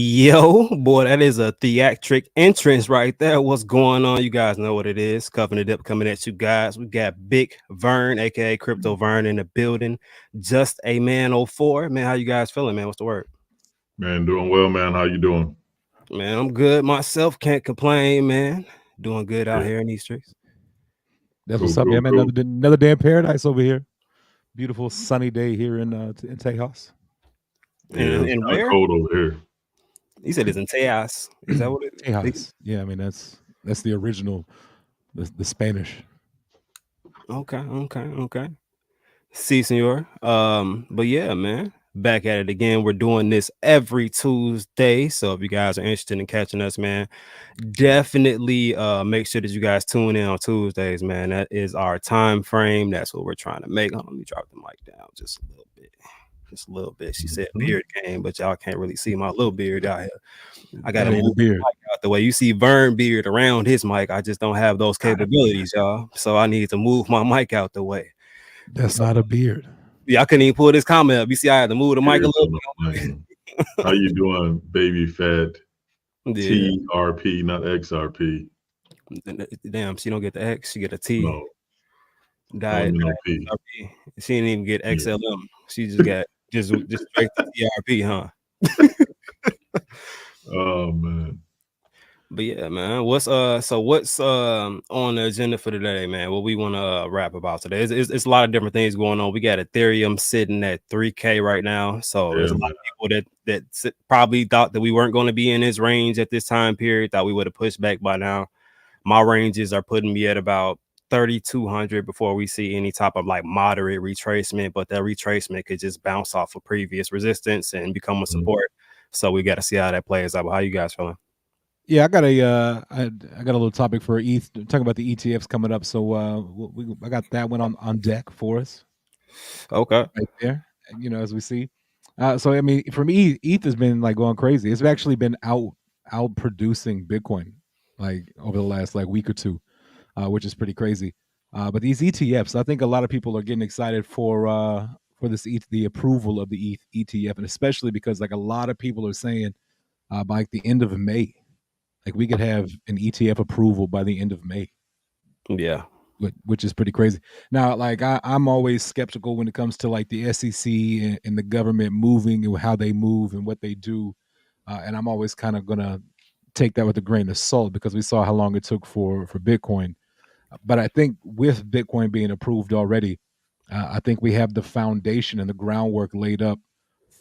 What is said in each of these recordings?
Yo, boy, that is a theatric entrance right there. What's going on? You guys know what it is. Covenant Dip coming at you guys. We got Big Vern, aka Crypto Vern, in the building. Just a man 04. Man, how you guys feeling, man? What's the word? Man, doing well, man. How you doing? Man, I'm good myself. Can't complain, man. Doing good out Good. here in these streets. That's Cool, what's up, cool, yeah, man. cool. Another day in paradise over here. Beautiful sunny day here in Tejas. Yeah, it's And kind of where? cold over here. He said it's in Tejas. Is that what it is? Tejas. Yeah, I mean that's the original, the Spanish. Okay. See, senor. But yeah, man. Back at it again. We're doing this every Tuesday. So if you guys are interested in catching us, man, definitely make sure that you guys tune in on Tuesdays, man. That is our time frame. That's what we're trying to make. Hold on, let me drop the mic down just a little bit. Just a little bit. She said beard game, but y'all can't really see my little beard out here. I gotta That ain't a move the beard. mic out the way. You see Vern beard around his mic. I just don't have those capabilities, y'all. So I need to move my mic out the way. That's So not a beard. yeah, I couldn't even pull this comment up. You see, I had to move the mic a Beards little on the bit. plane. How you doing, baby fat? Yeah. TRP, not XRP. Damn, she don't get the X, she get a T. No, Diet, only no diet P. XRP. She didn't even get Yeah. XLM. She just got just straight to TRP, huh? Oh man. But yeah, man. What's on the agenda for today, man? What we want to rap about today? It's a lot of different things going on. We got Ethereum sitting at 3K right now, so there's Yeah, a lot man. of people that probably thought that we weren't going to be in this range at this time period. Thought we would have pushed back by now. My ranges are putting me at about 3,200 before we see any type of like moderate retracement, but that retracement could just bounce off of previous resistance and become a support. So we got to see how that plays out. But how you guys feeling? Yeah, I got a little topic for ETH, talking about the ETFs coming up. So I got that one on deck for us Okay. right there. As we see. So I mean, for me, ETH has been like going crazy. It's actually been out producing Bitcoin like over the last like week or two, which is pretty crazy. But these ETFs, I think a lot of people are getting excited for this the approval of the ETF, and especially because like a lot of people are saying by like the end of May, like we could have an ETF approval by the end of May. Yeah. Which is pretty crazy. Now, like I'm always skeptical when it comes to like the SEC and the government moving and how they move and what they do, and I'm always kind of gonna take that with a grain of salt because we saw how long it took for Bitcoin. But I think with Bitcoin being approved already, I think we have the foundation and the groundwork laid up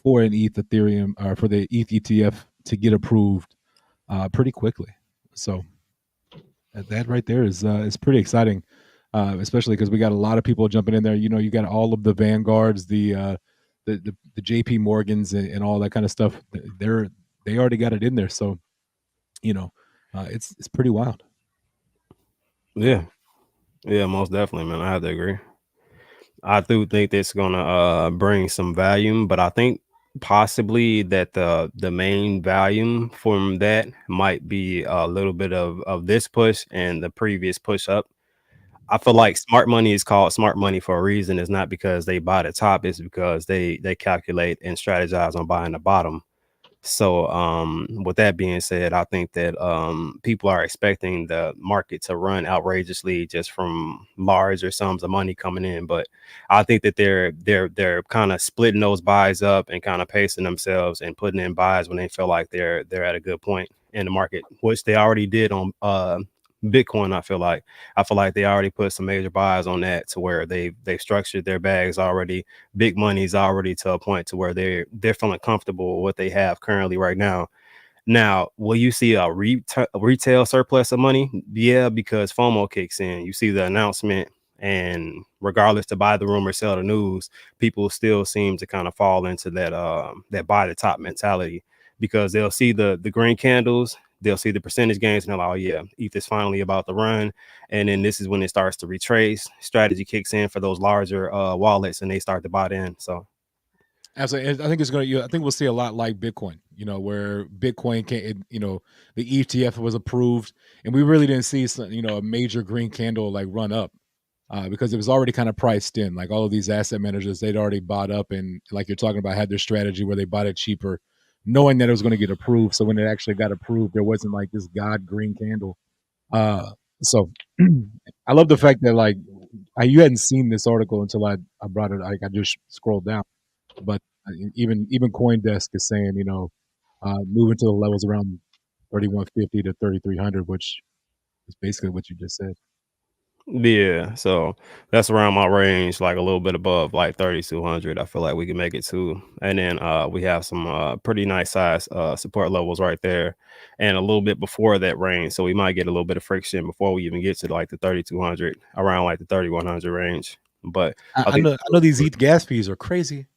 for an Ethereum or for the ETH ETF to get approved pretty quickly. So that right there is pretty exciting, especially because we got a lot of people jumping in there. You got all of the Vanguards, the JP Morgans and all that kind of stuff. They already got it in there, so it's pretty wild. Yeah. Yeah, most definitely, man. I have to agree. I do think that's gonna bring some volume, but I think possibly that the main volume from that might be a little bit of this push and the previous push up. I feel like smart money is called smart money for a reason. It's not because they buy the top, it's because they calculate and strategize on buying the bottom. So with that being said, I think that people are expecting the market to run outrageously just from larger sums of money coming in. But I think that they're kind of splitting those buys up and kind of pacing themselves and putting in buys when they feel like they're at a good point in the market, which they already did on Bitcoin. I feel like they already put some major buys on that to where they've structured their bags already. Big money's already to a point to where they're feeling comfortable with what they have currently right now. Now, will you see a retail surplus of money? Yeah, because FOMO kicks in. You see the announcement, and regardless to buy the rumor, sell the news, people still seem to kind of fall into that buy the top mentality because they'll see the green candles, they'll see the percentage gains, and they're like, oh yeah, ETH is finally about to run. And then this is when it starts to retrace. Strategy kicks in for those larger wallets, and they start to buy in. So Absolutely, I think it's going to. I think we'll see a lot like Bitcoin. Where Bitcoin can, the ETF was approved, and we really didn't see a major green candle like run up because it was already kind of priced in. Like all of these asset managers, they'd already bought up, and like you're talking about, had their strategy where they bought it cheaper knowing that it was going to get approved. So when it actually got approved, there wasn't like this God green candle. So I love the fact that like you hadn't seen this article until I brought it. Like I just scrolled down, but even CoinDesk is saying, you know, moving to the levels around 3150 to 3300, which is basically what you just said. Yeah, so that's around my range, like a little bit above like 3200. I feel like we can make it to, and then we have some pretty nice size support levels right there, and a little bit before that range. So we might get a little bit of friction before we even get to like the 3200, around like the 3100 range. But I know these ETH gas fees are crazy.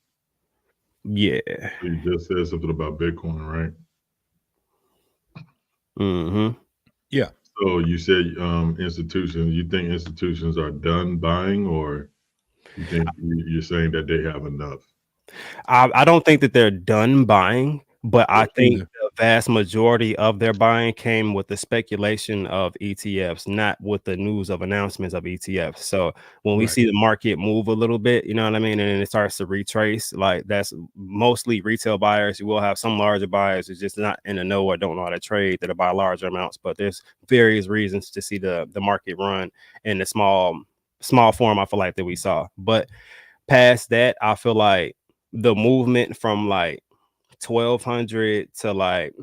Yeah, You just said something about Bitcoin, right? mm-hmm. Yeah. So you said institutions. You think institutions are done buying, or you think you're saying that they have enough? I don't think that they're done buying, but I think either. the vast majority of their buying came with the speculation of ETFs, not with the news of announcements of ETFs. So when we Right. see the market move a little bit, you know what I mean, and then it starts to retrace, like that's mostly retail buyers. You will have some larger buyers who's just not in the know or don't know how to trade that'll buy larger amounts, but there's various reasons to see the market run in the small form. I feel like that we saw, but past that, I feel like the movement from like 1200 to like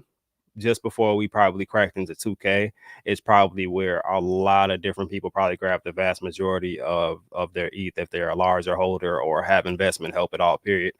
just before we probably cracked into 2K is probably where a lot of different people probably grab the vast majority of their ETH if they're a larger holder or have investment help at all, period.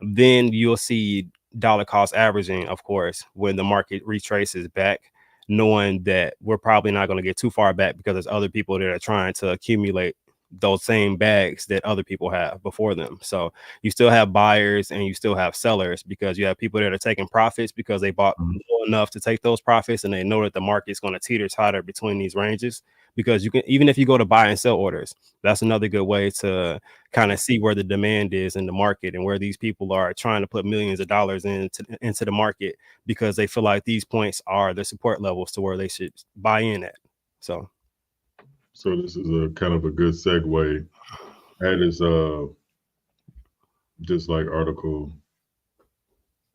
Then you'll see dollar cost averaging, of course, when the market retraces back, knowing that we're probably not going to get too far back because there's other people that are trying to accumulate those same bags that other people have before them. So you still have buyers and you still have sellers, because you have people that are taking profits because they bought low enough to take those profits, and they know that the market's going to teeter-totter between these ranges. Because you can, even if you go to buy and sell orders, that's another good way to kind of see where the demand is in the market and where these people are trying to put millions of dollars into the market because they feel like these points are the support levels to where they should buy in at. So this is a kind of a good segue. I had this just like article.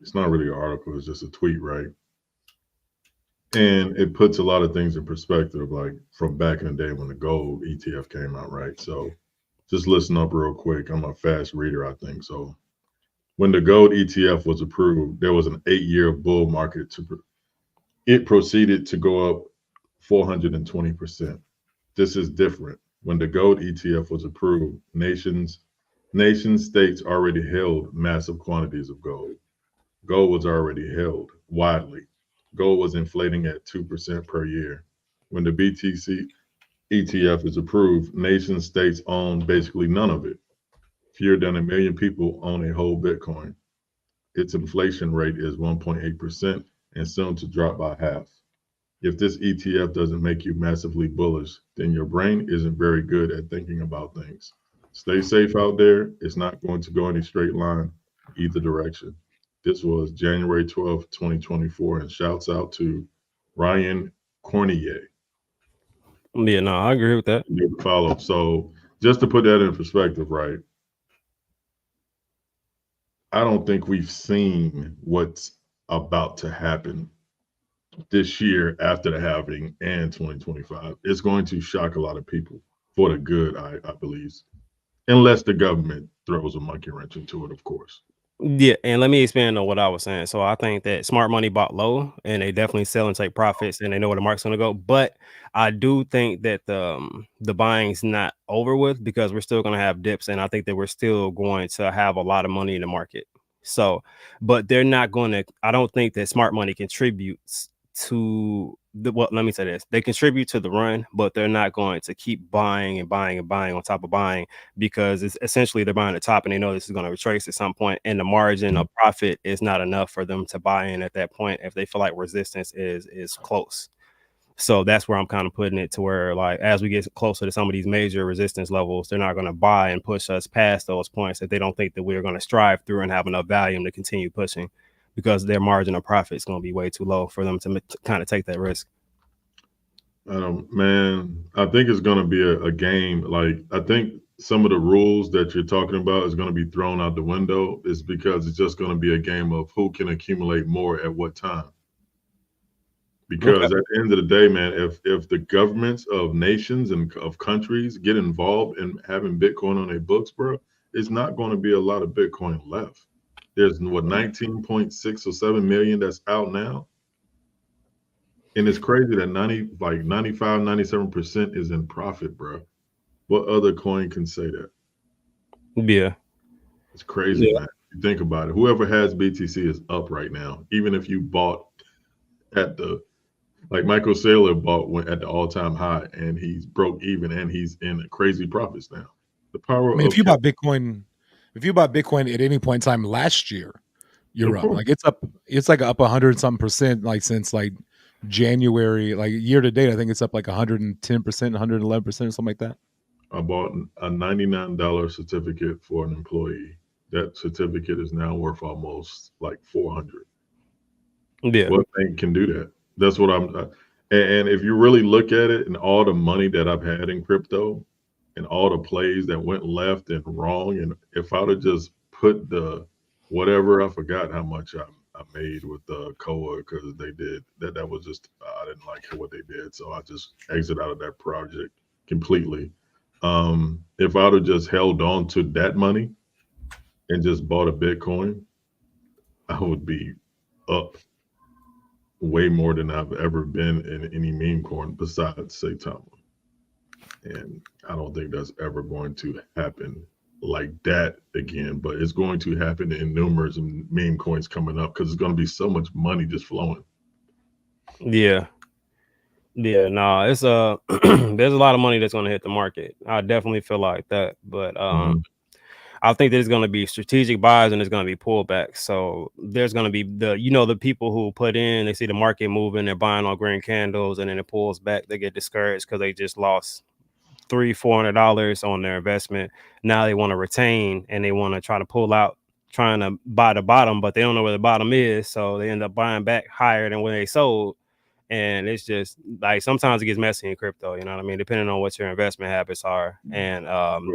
It's not really an article, it's just a tweet, right? And it puts a lot of things in perspective, like from back in the day when the gold ETF came out, right? So just listen up real quick. I'm a fast reader, I think. So when the gold ETF was approved, there was an 8-year bull market. It proceeded to go up 420%. This is different. When the gold ETF was approved, nation states already held massive quantities of gold. Gold was already held widely. Gold was inflating at 2% per year. When the BTC ETF is approved, nation states own basically none of it. Fewer than 1 million people own a whole Bitcoin. Its inflation rate is 1.8% and soon to drop by half. If this ETF doesn't make you massively bullish, then your brain isn't very good at thinking about things. Stay safe out there. It's not going to go any straight line either direction. This was January 12th, 2024, and shouts out to Ryan Cornier. yeah, no, I agree with that. Follow. So just to put that in perspective, right? I don't think we've seen what's about to happen this year after the halving and 2025. It's going to shock a lot of people for the good, I believe, unless the government throws a monkey wrench into it, of course. Yeah, and let me expand on what I was saying. So I think that smart money bought low, and they definitely sell and take profits, and they know where the market's going to go. But I do think that the buying's not over with, because we're still going to have dips, and I think that we're still going to have a lot of money in the market. So, but they're not going to. I don't think that smart money contributes to the. Well, let me say this: they contribute to the run, but they're not going to keep buying and buying and buying on top of buying, because it's essentially they're buying the top and they know this is going to retrace at some point, and the margin of profit is not enough for them to buy in at that point if they feel like resistance is close. So that's where I'm kind of putting it, to where, like, as we get closer to some of these major resistance levels, they're not going to buy and push us past those points if they don't think that we're going to strive through and have enough volume to continue pushing, because their margin of profit is going to be way too low for them to kind of take that risk. Man, I think it's going to be a game. Like, I think some of the rules that you're talking about is going to be thrown out the window is because it's just going to be a game of who can accumulate more at what time. Because at the end of the day, man, if the governments of nations and of countries get involved in having Bitcoin on their books, bro, it's not going to be a lot of Bitcoin left. There's what 19.6 or 7 million that's out now. And it's crazy that 95, 97% is in profit, bro. What other coin can say that? Yeah. It's crazy, man. You think about it. Whoever has BTC is up right now. Even if you bought at the, like Michael Saylor bought at the all-time high, and he's broke even, and he's in crazy profits now. The power. I mean, if you bought Bitcoin at any point in time last year, you're up. Like it's up. It's like up 100-something%. Like since like January, like year to date, I think it's up like 110%, 111%, or something like that. I bought a $99 certificate for an employee. That certificate is now worth almost like $400. Yeah. What bank can do that? That's what I'm. And if you really look at it, and all the money that I've had in crypto, and all the plays that went left and wrong, and if I'd have just put the whatever, I forgot how much I made with the Koa, because they did that. That was just I didn't like what they did, so I just exit out of that project completely. If I'd have just held on to that money and just bought a Bitcoin, I would be up way more than I've ever been in any meme coin besides Saitama. And I don't think that's ever going to happen like that again, but it's going to happen in numerous meme coins coming up because there's going to be so much money just flowing. Yeah. Yeah, no, it's there's a lot of money that's going to hit the market. I definitely feel like that, but I think there's going to be strategic buys and there's going to be pullbacks. So there's going to be the people who put in, they see the market moving, they're buying on green candles, and then it pulls back. They get discouraged because they just lost $300-$400 on their investment. Now they want to retain and they want to try to pull out, trying to buy the bottom, but they don't know where the bottom is. So they end up buying back higher than when they sold. And it's just like sometimes it gets messy in crypto, you know what I mean? Depending on what your investment habits are. And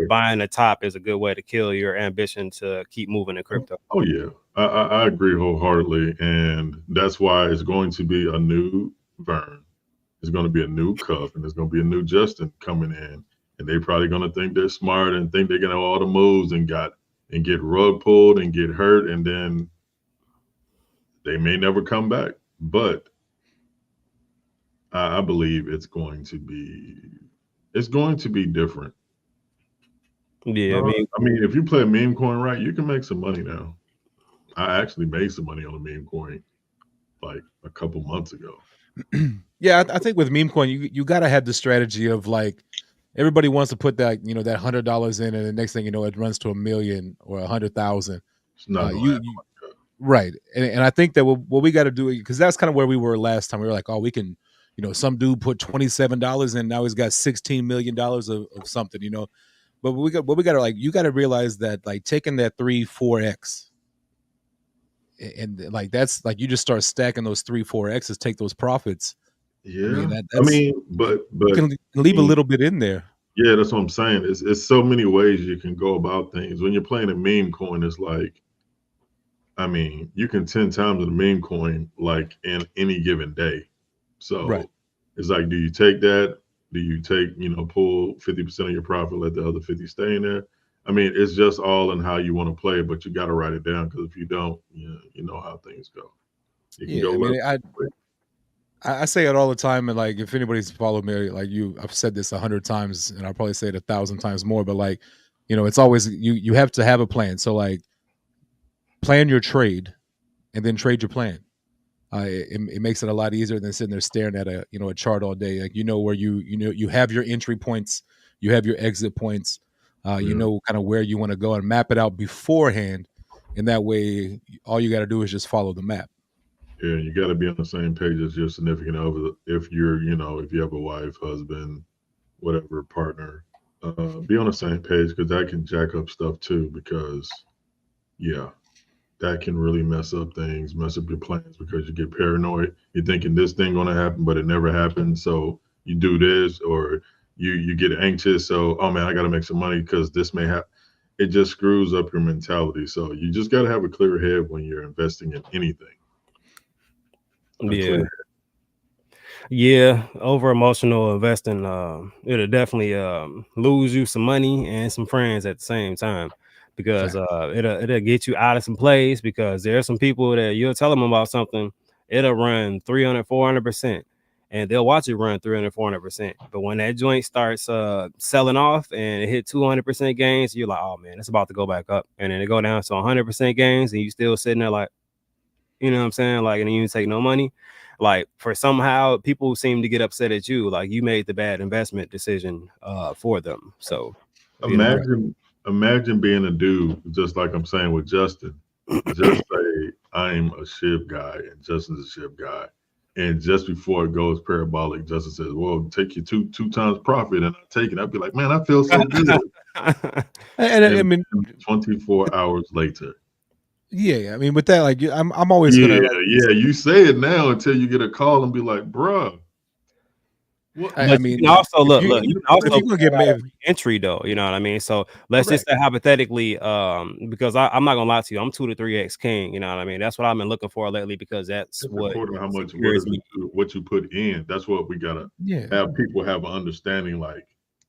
buying the top is a good way to kill your ambition to keep moving in crypto. Oh, yeah. I agree wholeheartedly. And that's why it's going to be a new Vern. There's going to be a new Cuff, and there's going to be a new Justin coming in. And they're probably going to think they're smart and think they're going to have all the moves and get rug pulled and get hurt. And then they may never come back. But I believe it's going to be different. Yeah, I mean, if you play a meme coin right, you can make some money now. I actually made some money on a meme coin like a couple months ago. Yeah, I think with meme coin, you got to have the strategy of like everybody wants to put that that $100 in, and the next thing you know, it runs to $1 million or 100,000. It's not right, and I think that what we got to do, because that's kind of where we were last time. We were like, oh, we can, some dude put $27 in, now he's got $16 million of something, But what we got to like, you got to realize that like taking that 3-4x. And like that's like you just start stacking those 3-4x's, take those profits. Yeah, but you can leave a little bit in there. Yeah, that's what I'm saying. It's so many ways you can go about things. When you're playing a meme coin, it's like, I mean, you can 10 times the meme coin like in any given day. So It's like, do you take that? Do you take pull 50% of your profit, let the other 50 stay in there? I mean, it's just all in how you want to play it, but you got to write it down, because if you don't, you know how things go. You can I say it all the time, and like if anybody's followed me, like I've said this 100 times, and I'll probably say it 1,000 times more. But like, it's always you have to have a plan. So like, plan your trade, and then trade your plan. It makes it a lot easier than sitting there staring at a chart all day. Like where you have your entry points, you have your exit points. You know kind of where you want to go and map it out beforehand, and that way all you got to do is just follow the map. Yeah, you got to be on the same page as your significant other. If you're, if you have a wife, husband, whatever, partner, be on the same page, because that can jack up stuff too. Because, that can really mess up things, mess up your plans, because you get paranoid. You're thinking this thing going to happen, but it never happens. So you do this, or you get anxious. So, oh man, I got to make some money because this may happen. It just screws up your mentality. So you just got to have a clear head when you're investing in anything. Yeah. Yeah, over emotional investing, it'll definitely lose you some money and some friends at the same time, because it'll get you out of some plays, because there are some people that you'll tell them about something, it'll run 300-400%, and they'll watch it run 300-400%, but when that joint starts selling off and it hit 200% gains, you're like, oh man, it's about to go back up, and then it go down to 100% gains, and you still sitting there like, you know what I'm saying, like, and you didn't take no money. Like, for somehow people seem to get upset at you, like you made the bad investment decision for them. So imagine being a dude, just like I'm saying with Justin. Just say I'm a SHIB guy and Justin's a SHIB guy, and just before it goes parabolic, Justin says, "Well, take you two times profit," and I take it. I'd be like, "Man, I feel so good." and I mean, 24 hours later. Yeah, I mean, with that, like, I'm always gonna. Like, you say it now until you get a call and be like, "Bruh." I mean, you can also look. you You can also gonna get entry though. You know what I mean? So let's just say hypothetically, because I'm not gonna lie to you, I'm 2 to 3x king. You know what I mean? That's what I've been looking for lately, because that's what how much what you put in. That's what we gotta have people have an understanding, like,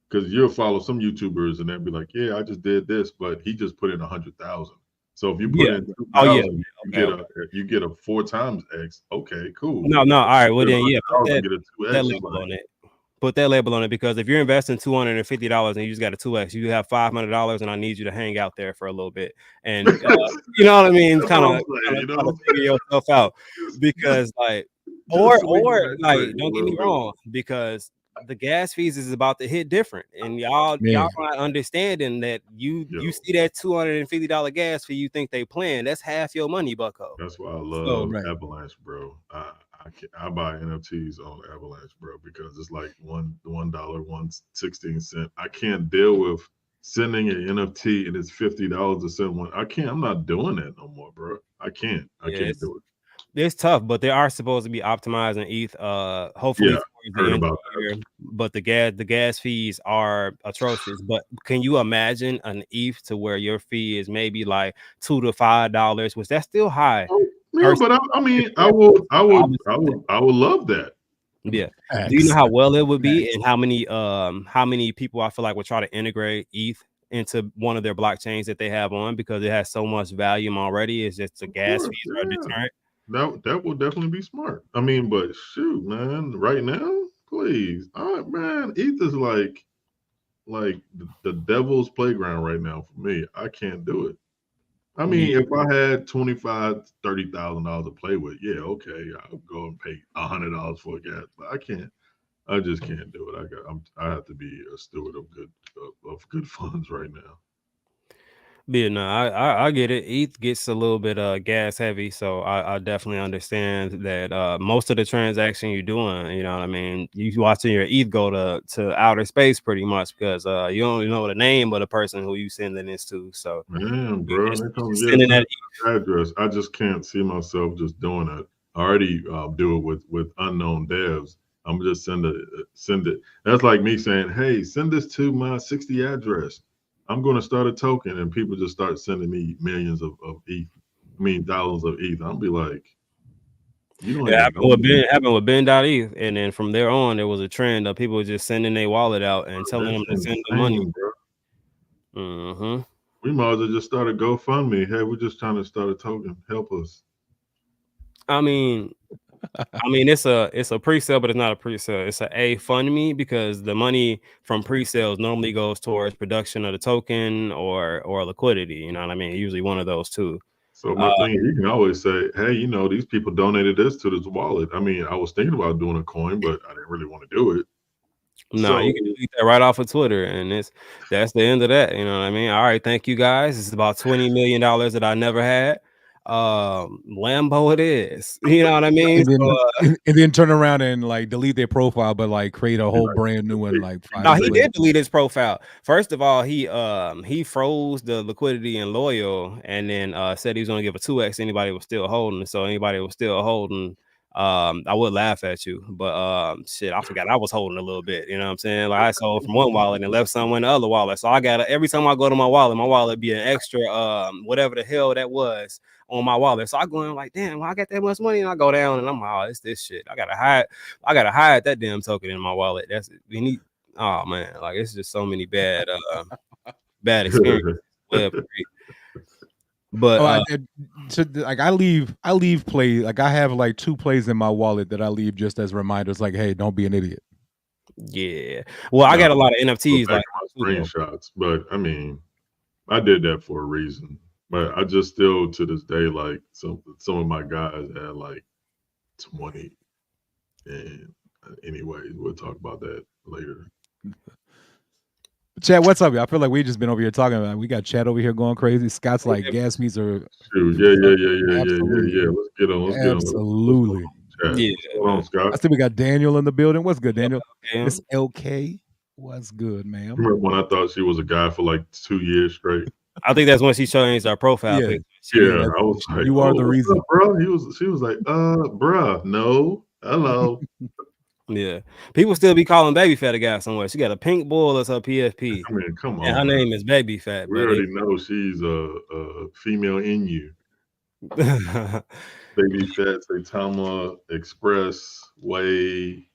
because you'll follow some YouTubers and they'll be like, "Yeah, I just did this, but he just put in 100,000." So if you put in 2,000, you get a 4 times X. Okay, cool. No, all right. Well then, put that label on it. Put that label on it, because if you're investing $250 and you just got a 2x, you have $500, and I need you to hang out there for a little bit, and you know what I mean, kind of figure yourself out, because like, or like, don't get me wrong, because the gas fees is about to hit different, and y'all not understanding that you see that $250 gas fee, you think they playing, that's half your money, bucko. That's why I love Avalanche, bro. I buy NFTs on Avalanche, bro, because it's like $1, 1.16. I can't deal with sending an NFT and it's $50 to send one. I'm not doing that no more, bro. I can't do it. It's tough, but they are supposed to be optimizing ETH. Hopefully, heard about that. But the gas fees are atrocious. But can you imagine an ETH to where your fee is maybe like $2 to $5, which that's still high? Yeah, but I mean, I would love that. Yeah. Do you know how well it would be, and how many people I feel like would try to integrate ETH into one of their blockchains that they have on, because it has so much volume already? It's just the gas fees are deterrent. That will definitely be smart. I mean, but shoot, man, right now, please, man, ETH is like the devil's playground right now for me. I can't do it. I mean, if I had $25,000, $30,000 to play with, okay, I'll go and pay $100 for a gas, but I can't. I just can't do it. I have to be a steward of good funds right now. Yeah, no, I get it. ETH gets a little bit gas heavy, so I definitely understand that most of the transaction you're doing, you know what I mean, you watching your ETH go to outer space pretty much, because you don't even know the name of the person who you sending this to. So man, bro, sending that address, I just can't see myself just doing it. I already do it with unknown devs. I'm just send it. That's like me saying, hey, send this to my 60 address. I'm going to start a token, and people just start sending me millions of ETH. I mean, thousands of ETH. I'll be like, you don't. It happened with Ben.ETH, and then from there on, there was a trend of people just sending their wallet out and telling them to send the money. Bro. We might as well just start a GoFundMe. Hey, we're just trying to start a token. Help us. I mean, it's a pre-sale, but it's not a pre-sale. It's a fund me, because the money from pre-sales normally goes towards production of the token or liquidity. You know what I mean? Usually one of those two. So my thing, you can always say, hey, these people donated this to this wallet. I mean, I was thinking about doing a coin, but I didn't really want to do it. No, you can delete that right off of Twitter, and that's the end of that. You know what I mean? All right, thank you guys. It's about $20 million that I never had. Lambo it is. You know what I mean? And then turn around and like delete their profile, but like create a whole brand new one. Like, no, he did delete his profile. First of all, he froze the liquidity in Loyal, and then said he was gonna give a 2x. Anybody was still holding. So anybody was still holding I would laugh at you, but shit, I forgot I was holding a little bit. You know what I'm saying? Like I sold from one wallet and left some in the other wallet. So I got every time I go to my wallet be an extra whatever the hell that was on my wallet. So I go in like, damn, well, I got that much money, and I go down and I'm like, oh, it's this shit. I gotta hide that damn token in my wallet. That's we need. Oh man, like it's just so many bad experiences. Web3. But I leave play, like I have like 2 plays in my wallet that I leave just as reminders, like, hey, don't be an idiot. yeah, well, I got a lot of NFTs Back like to my screenshots, but I mean, I did that for a reason. But I just still to this day, like some of my guys had like 20. And anyway, we'll talk about that later. Chad, what's up? I feel like we just been over here talking about. We got Chad over here going crazy. Scott's like gas fees are. Shoot, yeah. Let's get on. Absolutely. Yeah. Hold on, Scott. I see we got Daniel in the building. What's good, Daniel? Yeah. Miss LK. What's good, ma'am? Remember when I thought she was a guy for like 2 years straight? I think that's when she changed our profile. Yeah. Picture. Yeah, I was like, you are the reason, bro. She was like, bruh, no, hello. Yeah, people still be calling Baby Fat a guy somewhere. She got a pink bull as her PFP. I mean, come on. And her name is Baby Fat. We already know she's a female in you. Baby Fat, Saitama, Express, Way.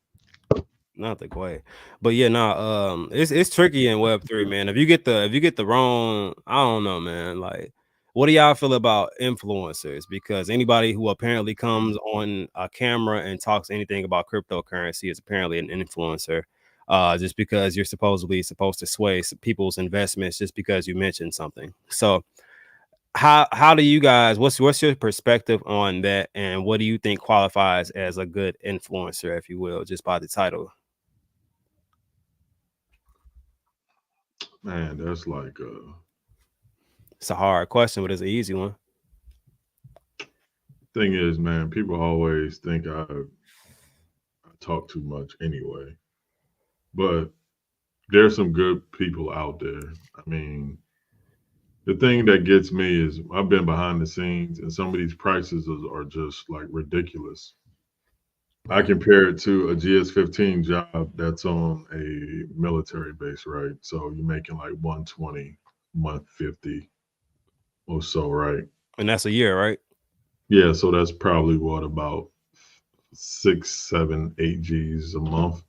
Not the Quay. But yeah, nah, it's tricky in Web3, man. If you get the wrong, I don't know, man. Like, what do y'all feel about influencers? Because anybody who apparently comes on a camera and talks anything about cryptocurrency is apparently an influencer. Just because you're supposed to sway people's investments just because you mentioned something. So how do you guys, what's your perspective on that, and what do you think qualifies as a good influencer, if you will, just by the title? Man, that's like It's a hard question, but it's an easy one. Thing is, man, people always think I talk too much anyway. But there's some good people out there. I mean, the thing that gets me is I've been behind the scenes, and some of these prices are just like ridiculous. I compare it to a GS-15 job that's on a military base, right? So you're making like 120, 150 or so, right? And that's a year, right? Yeah, so that's probably what, about 6, 7, 8 G's a month.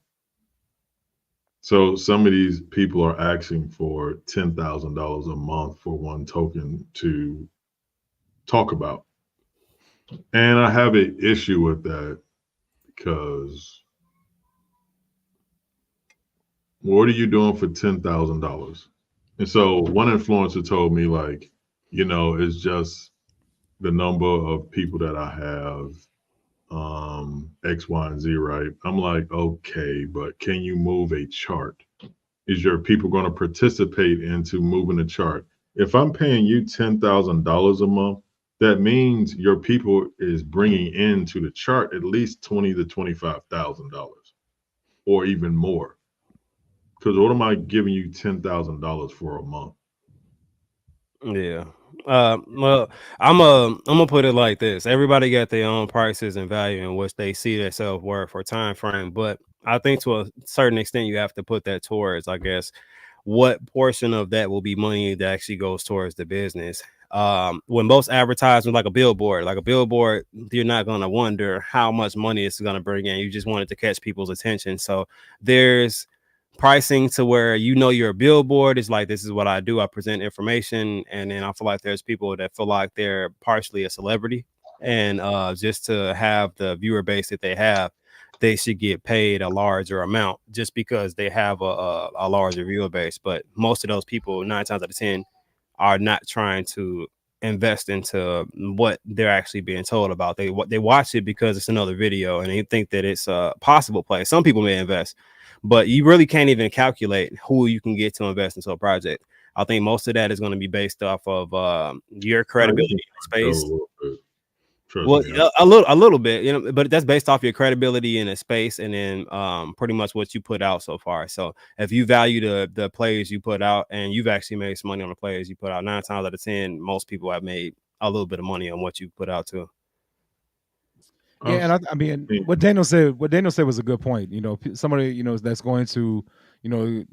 So some of these people are asking for $10,000 a month for one token to talk about. And I have an issue with that because what are you doing for $10,000? And so one influencer told me, like, it's just the number of people that I have, X, Y, and Z, right? I'm like, okay, but can you move a chart? Is your people going to participate into moving a chart? If I'm paying you $10,000 a month, that means your people is bringing into the chart at least $20,000 to $25,000 or even more. Because what am I giving you $10,000 for a month? Yeah. Well, I'm gonna put it like this. Everybody got their own prices and value in which they see their self-worth or time frame. But I think to a certain extent you have to put that towards, I guess, what portion of that will be money that actually goes towards the business. When most advertisements, like a billboard, you're not gonna wonder how much money it's gonna bring in. You just want it to catch people's attention. So there's pricing to where you're a billboard is like, this is what I do, I present information. And then I feel like there's people that feel like they're partially a celebrity, and just to have the viewer base that they have, they should get paid a larger amount just because they have a larger viewer base. But most of those people, 9 times out of 10, are not trying to invest into what they're actually being told about. They watch it because it's another video and they think that it's a possible play. Some people may invest, but you really can't even calculate who you can get to invest into a project. I think most of that is going to be based off of your credibility in space. Well, a little bit, but that's based off your credibility in a space, and then pretty much what you put out so far. So if you value the players you put out, and you've actually made some money on the players you put out, 9 times out of 10, most people have made a little bit of money on what you put out too. Yeah, and I mean, what Daniel said was a good point. You know, somebody, you know, that's going to, you know,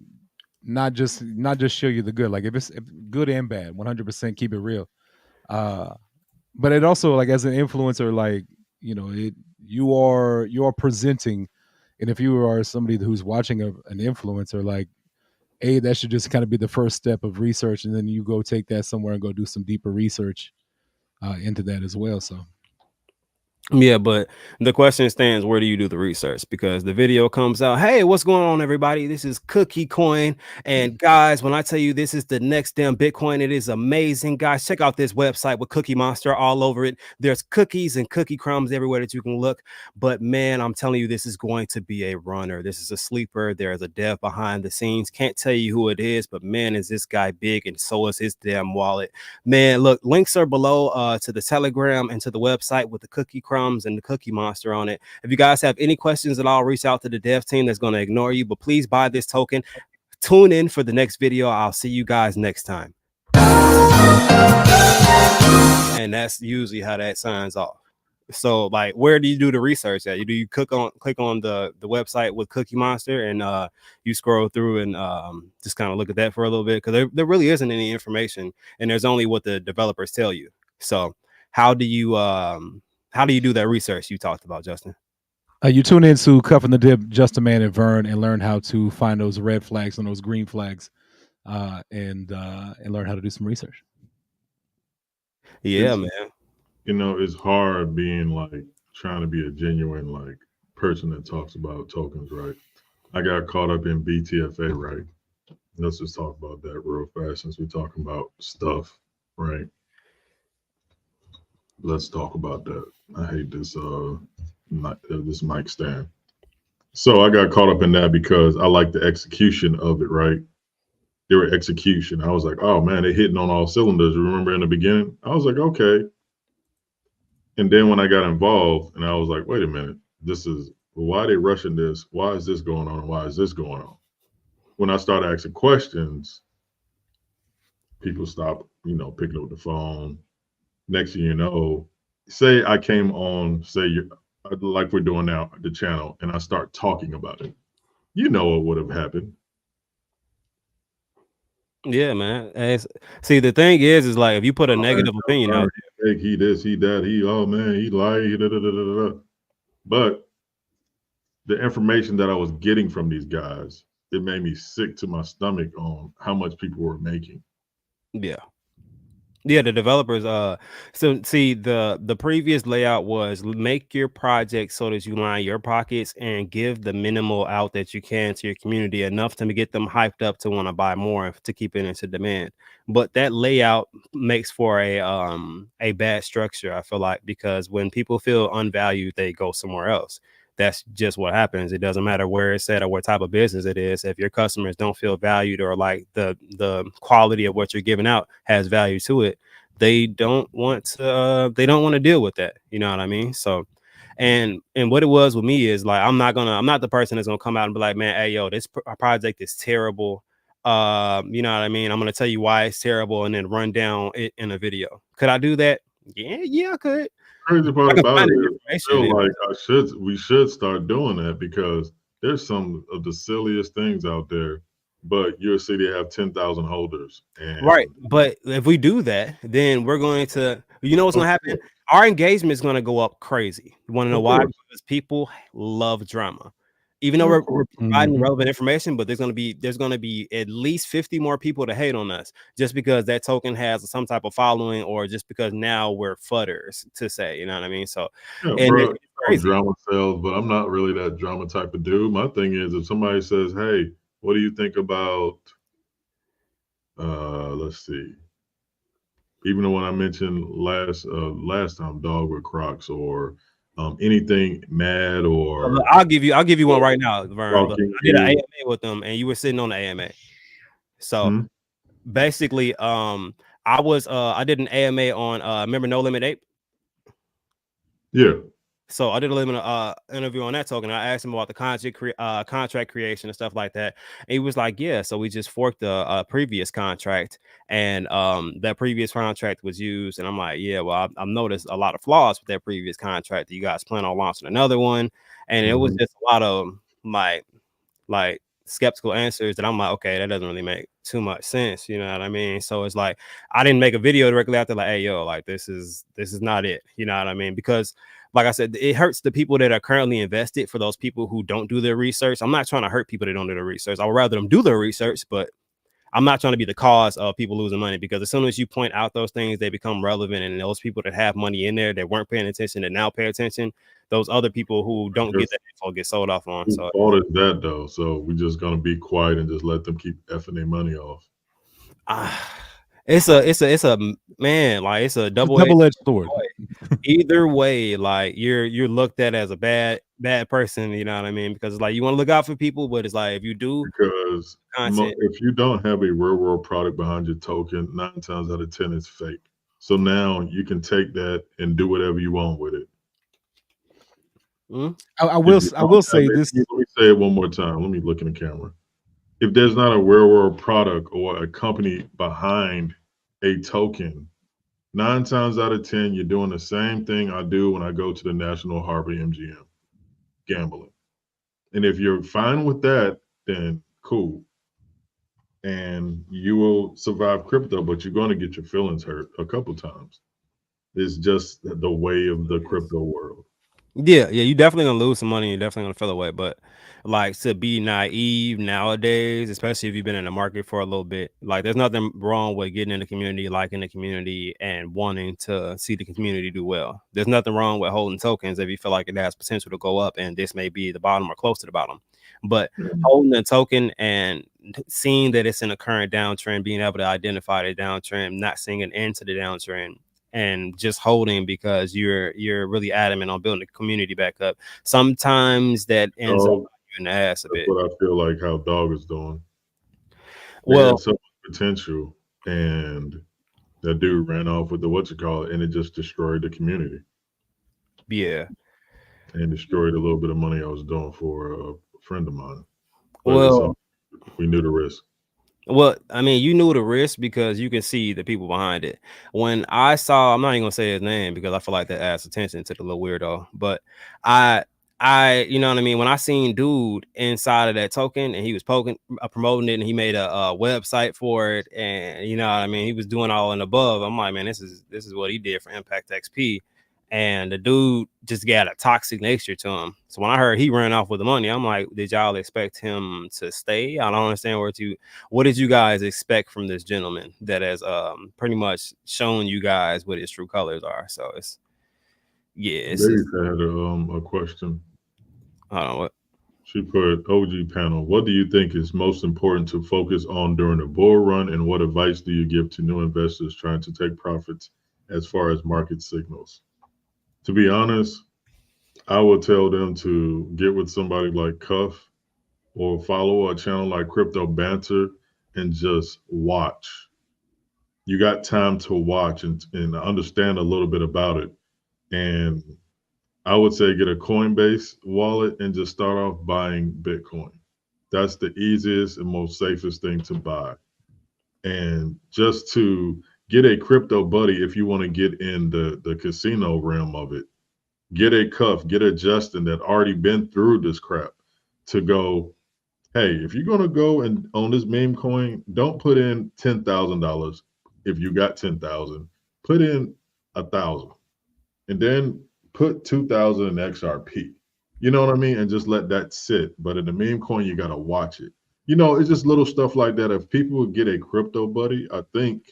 not just show you the good. Like if good and bad, 100% keep it real. But it also, like, as an influencer, like, you know, you are presenting, and if you are somebody who's watching an influencer, like, that should just kind of be the first step of research, and then you go take that somewhere and go do some deeper research into that as well. So Yeah, but the question stands, where do you do the research? Because the video comes out, hey, what's going on, everybody? This is Cookie Coin. And guys, when I tell you this is the next damn Bitcoin, it is amazing. Guys, check out this website with Cookie Monster all over it. There's cookies and cookie crumbs everywhere that you can look. But man, I'm telling you, this is going to be a runner. This is a sleeper. There's a dev behind the scenes. Can't tell you who it is, but man, is this guy big, and so is his damn wallet. Man, look, links are below to the Telegram and to the website with the cookie crumbs and the Cookie Monster on it. If you guys have any questions at all, reach out to the dev team that's going to ignore you, but please buy this token. Tune in for the next video. I'll see you guys next time. And that's usually how that signs off. So, like, where do you do the research at? You click on the website with Cookie Monster, and you scroll through and just kind of look at that for a little bit, because there really isn't any information, and there's only what the developers tell you. So how do you do that research you talked about, Justin? You tune into Cuffing the Dip, Justin Man and Vern, and learn how to find those red flags and those green flags, and learn how to do some research. Yeah, man. You know, it's hard being like trying to be a genuine like person that talks about tokens, right? I got caught up in BTFA, right? Let's just talk about that real fast since we're talking about stuff, right? Let's talk about that. I hate this this mic stand. So I got caught up in that because I like the execution of it, right? Their execution. I was like, oh man, they're hitting on all cylinders. Remember in the beginning? I was like, okay. And then when I got involved, and I was like, wait a minute, why are they rushing this? Why is this going on? Why is this going on? When I started asking questions, people stopped, picking up the phone. Next thing you know, say I came on, like we're doing now, the channel, and I start talking about it. You know what would have happened. Yeah, man. See, the thing is like, if you put a negative opinion out, he this, he that, oh man, he lied, da, da, da, da, da. But the information that I was getting from these guys, it made me sick to my stomach on how much people were making. Yeah, the developers. So see, the previous layout was make your project so that you line your pockets and give the minimal out that you can to your community, enough to get them hyped up to want to buy more, to keep it into demand. But that layout makes for a bad structure, I feel like, because when people feel unvalued, they go somewhere else. That's just what happens. It doesn't matter where it's at or what type of business it is. If your customers don't feel valued, or like the quality of what you're giving out has value to it, they don't want to deal with that. You know what I mean? So, and what it was with me is like, I'm not the person that's gonna come out and be like, man, hey, yo, this project is terrible. You know what I mean? I'm gonna tell you why it's terrible and then run down it in a video. Could I do that? Yeah, I could. Crazy part about it, I feel like we should start doing that, because there's some of the silliest things out there, but you'll see they have 10,000 holders. Right. But if we do that, then we're going to, what's going to happen? Our engagement is going to go up crazy. You want to know why? Because people love drama. Even though we're providing relevant information, but there's going to be at least 50 more people to hate on us, just because that token has some type of following, or just because now we're fudders, to say, you know what I mean? So, bro, drama sells, but I'm not really that drama type of dude. My thing is, if somebody says, hey, what do you think about, let's see, even the one I mentioned last time, Dog with Crocs, or anything mad, or I'll give you one right now, Vern. I did an AMA with them, and you were sitting on the AMA. So basically, I did an AMA on remember No Limit Ape? Yeah. So I did a little interview on that token. I asked him about the contract creation and stuff like that. And he was like, "Yeah, so we just forked a previous contract, and that previous contract was used." And I'm like, "Yeah, well, I've noticed a lot of flaws with that previous contract. You guys plan on launching another one?" And it was just a lot of like skeptical answers that I'm like, okay, that doesn't really make too much sense. You know what I mean? So it's like I didn't make a video directly after, like, hey, yo, like this is not it. You know what I mean? Because like I said, it hurts the people that are currently invested for those people who don't do their research. I'm not trying to hurt people that don't do their research. I would rather them do their research, but I'm not trying to be the cause of people losing money, because as soon as you point out those things, they become relevant. And those people that have money in there that weren't paying attention that now pay attention, those other people who don't get that info get sold off on. So all is that though. So we just gonna be quiet and just let them keep effing their money off. It's a man, like it's a double-edged sword. Either way, like you're looked at as a bad person, you know what I mean? Because it's like you want to look out for people, but it's like if you do, because content, if you don't have a real world product behind your token, 9 times out of 10 it's fake. So now you can take that and do whatever you want with it. I will say this. Let me say it one more time. Let me look in the camera. If there's not a real world product or a company behind a token, 9 times out of 10, you're doing the same thing I do when I go to the National Harbor MGM, gambling. And if you're fine with that, then cool. And you will survive crypto, but you're going to get your feelings hurt a couple times. It's just the way of the crypto world. Yeah, you're definitely gonna lose some money. You're definitely gonna feel away. But like, to be naive nowadays, especially if you've been in the market for a little bit, like there's nothing wrong with getting in the community, liking the community, and wanting to see the community do well. There's nothing wrong with holding tokens if you feel like it has potential to go up, and this may be the bottom or close to the bottom. But holding a token and seeing that it's in a current downtrend, being able to identify the downtrend, not seeing an end to the downtrend, and just holding because you're really adamant on building the community back up. Sometimes that ends up in the ass a bit. That's what I feel like how Dog is doing. Well, so much potential, and that dude ran off with the and it just destroyed the community. Yeah, and destroyed a little bit of money I was doing for a friend of mine. But well, we knew the risk. Well, I mean, you knew the risk because you can see the people behind it. When I saw, I'm not even gonna say his name because I feel like that adds attention to the little weirdo. But I, you know what I mean. When I seen dude inside of that token and he was promoting it, and he made a website for it, and you know what I mean, he was doing all and above. I'm like, man, this is what he did for Impact XP. And the dude just got a toxic nature to him. So when I heard he ran off with the money, I'm like, did y'all expect him to stay? I don't understand what did you guys expect from this gentleman that has pretty much shown you guys what his true colors are? So it's Dave had a question. Hold on, what? She put, OG panel, what do you think is most important to focus on during a bull run, and what advice do you give to new investors trying to take profits as far as market signals? To be honest, I would tell them to get with somebody like Cuff or follow a channel like Crypto Banter and just watch. You got time to watch and understand a little bit about it. And I would say get a Coinbase wallet and just start off buying Bitcoin. That's the easiest and most safest thing to buy. And just to get a crypto buddy if you want to get in the casino realm of it. Get a Cuff, get a Justin that already been through this crap to go, hey, if you're going to go and own this meme coin, don't put in $10,000. If you got 10,000, put in 1,000 and then put 2,000 in XRP. You know what I mean? And just let that sit. But in the meme coin, you got to watch it. You know, it's just little stuff like that. If people would get a crypto buddy, I think,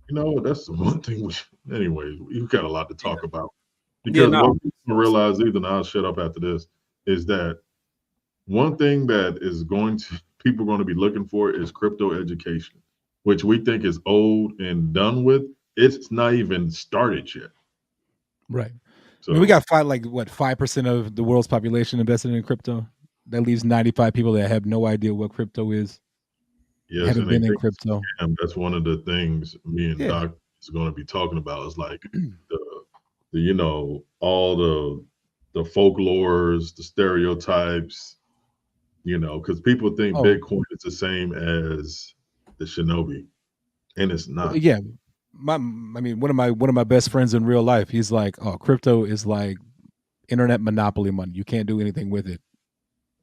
you know, that's the one thing. Anyways, we've got a lot to talk about. Because what people realize, even I'll shut up after this, is that one thing that is people are going to be looking for is crypto education, which we think is old and done with. It's not even started yet. Right. So I mean, we got 5% of the world's population invested in crypto. That leaves 95 people that have no idea what crypto is. Yes, haven't been in crypto. That's one of the things me and Doc is going to be talking about. Is like the you know, all the the folklores, the stereotypes, you know, because people think Oh. Bitcoin is the same as the Shinobi, and it's not. Yeah, I mean, one of my best friends in real life, he's like, "Oh, crypto is like internet monopoly money. You can't do anything with it.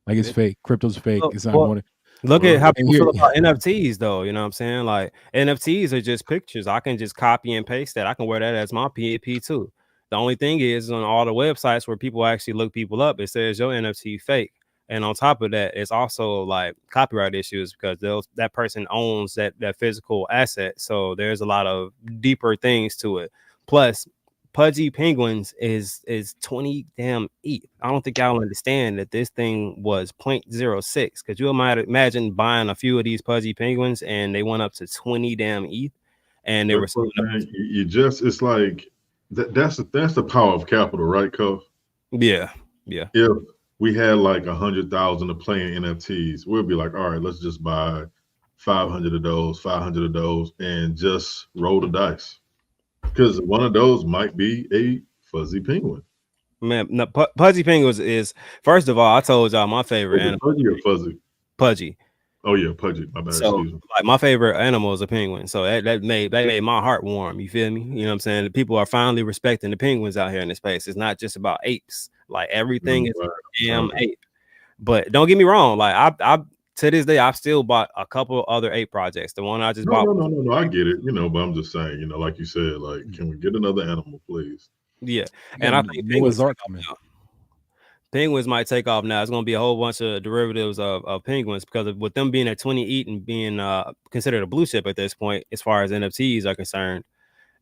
Like it's fake. Crypto's fake. It's not going to." Look at how And people here- feel about NFTs, though. You know what I'm saying? Like NFTs are just pictures. I can just copy and paste that. I can wear that as my PAP too. The only thing is on all the websites where people actually look people up, it says your NFT fake. And on top of that, it's also like copyright issues because that person owns that physical asset. So there's a lot of deeper things to it. Plus, Pudgy Penguins is 20 damn ETH. I don't think y'all understand that this thing was 0.06. Could you imagine buying a few of these Pudgy Penguins and they went up to 20 damn ETH and they were That's what, man, you just, it's like that's the power of capital, right, Cuff? yeah. If we had like 100,000 to play in NFTs, we'll be like, all right, let's just buy 500 of those, and just roll the dice. Because one of those might be a fuzzy penguin. Man, no, Pudgy Penguins is, first of all, I told y'all my favorite animal. Pudgy or fuzzy? Pudgy. Oh yeah, Pudgy. My bad. So Excuse me. like my favorite animal is a penguin. So that made my heart warm. You feel me? You know what I'm saying? People are finally respecting the penguins out here in the space. It's not just about apes. Like everything is a damn ape. But don't get me wrong. Like I to this day, I've still bought a couple other ape projects. The one I just bought. No. I get it. You know, but I'm just saying. You know, like you said, like, can we get another animal, please? Yeah, and I think penguins might take off now. It's going to be a whole bunch of derivatives of penguins because with them being at 20 ETH and being considered a blue chip at this point, as far as NFTs are concerned,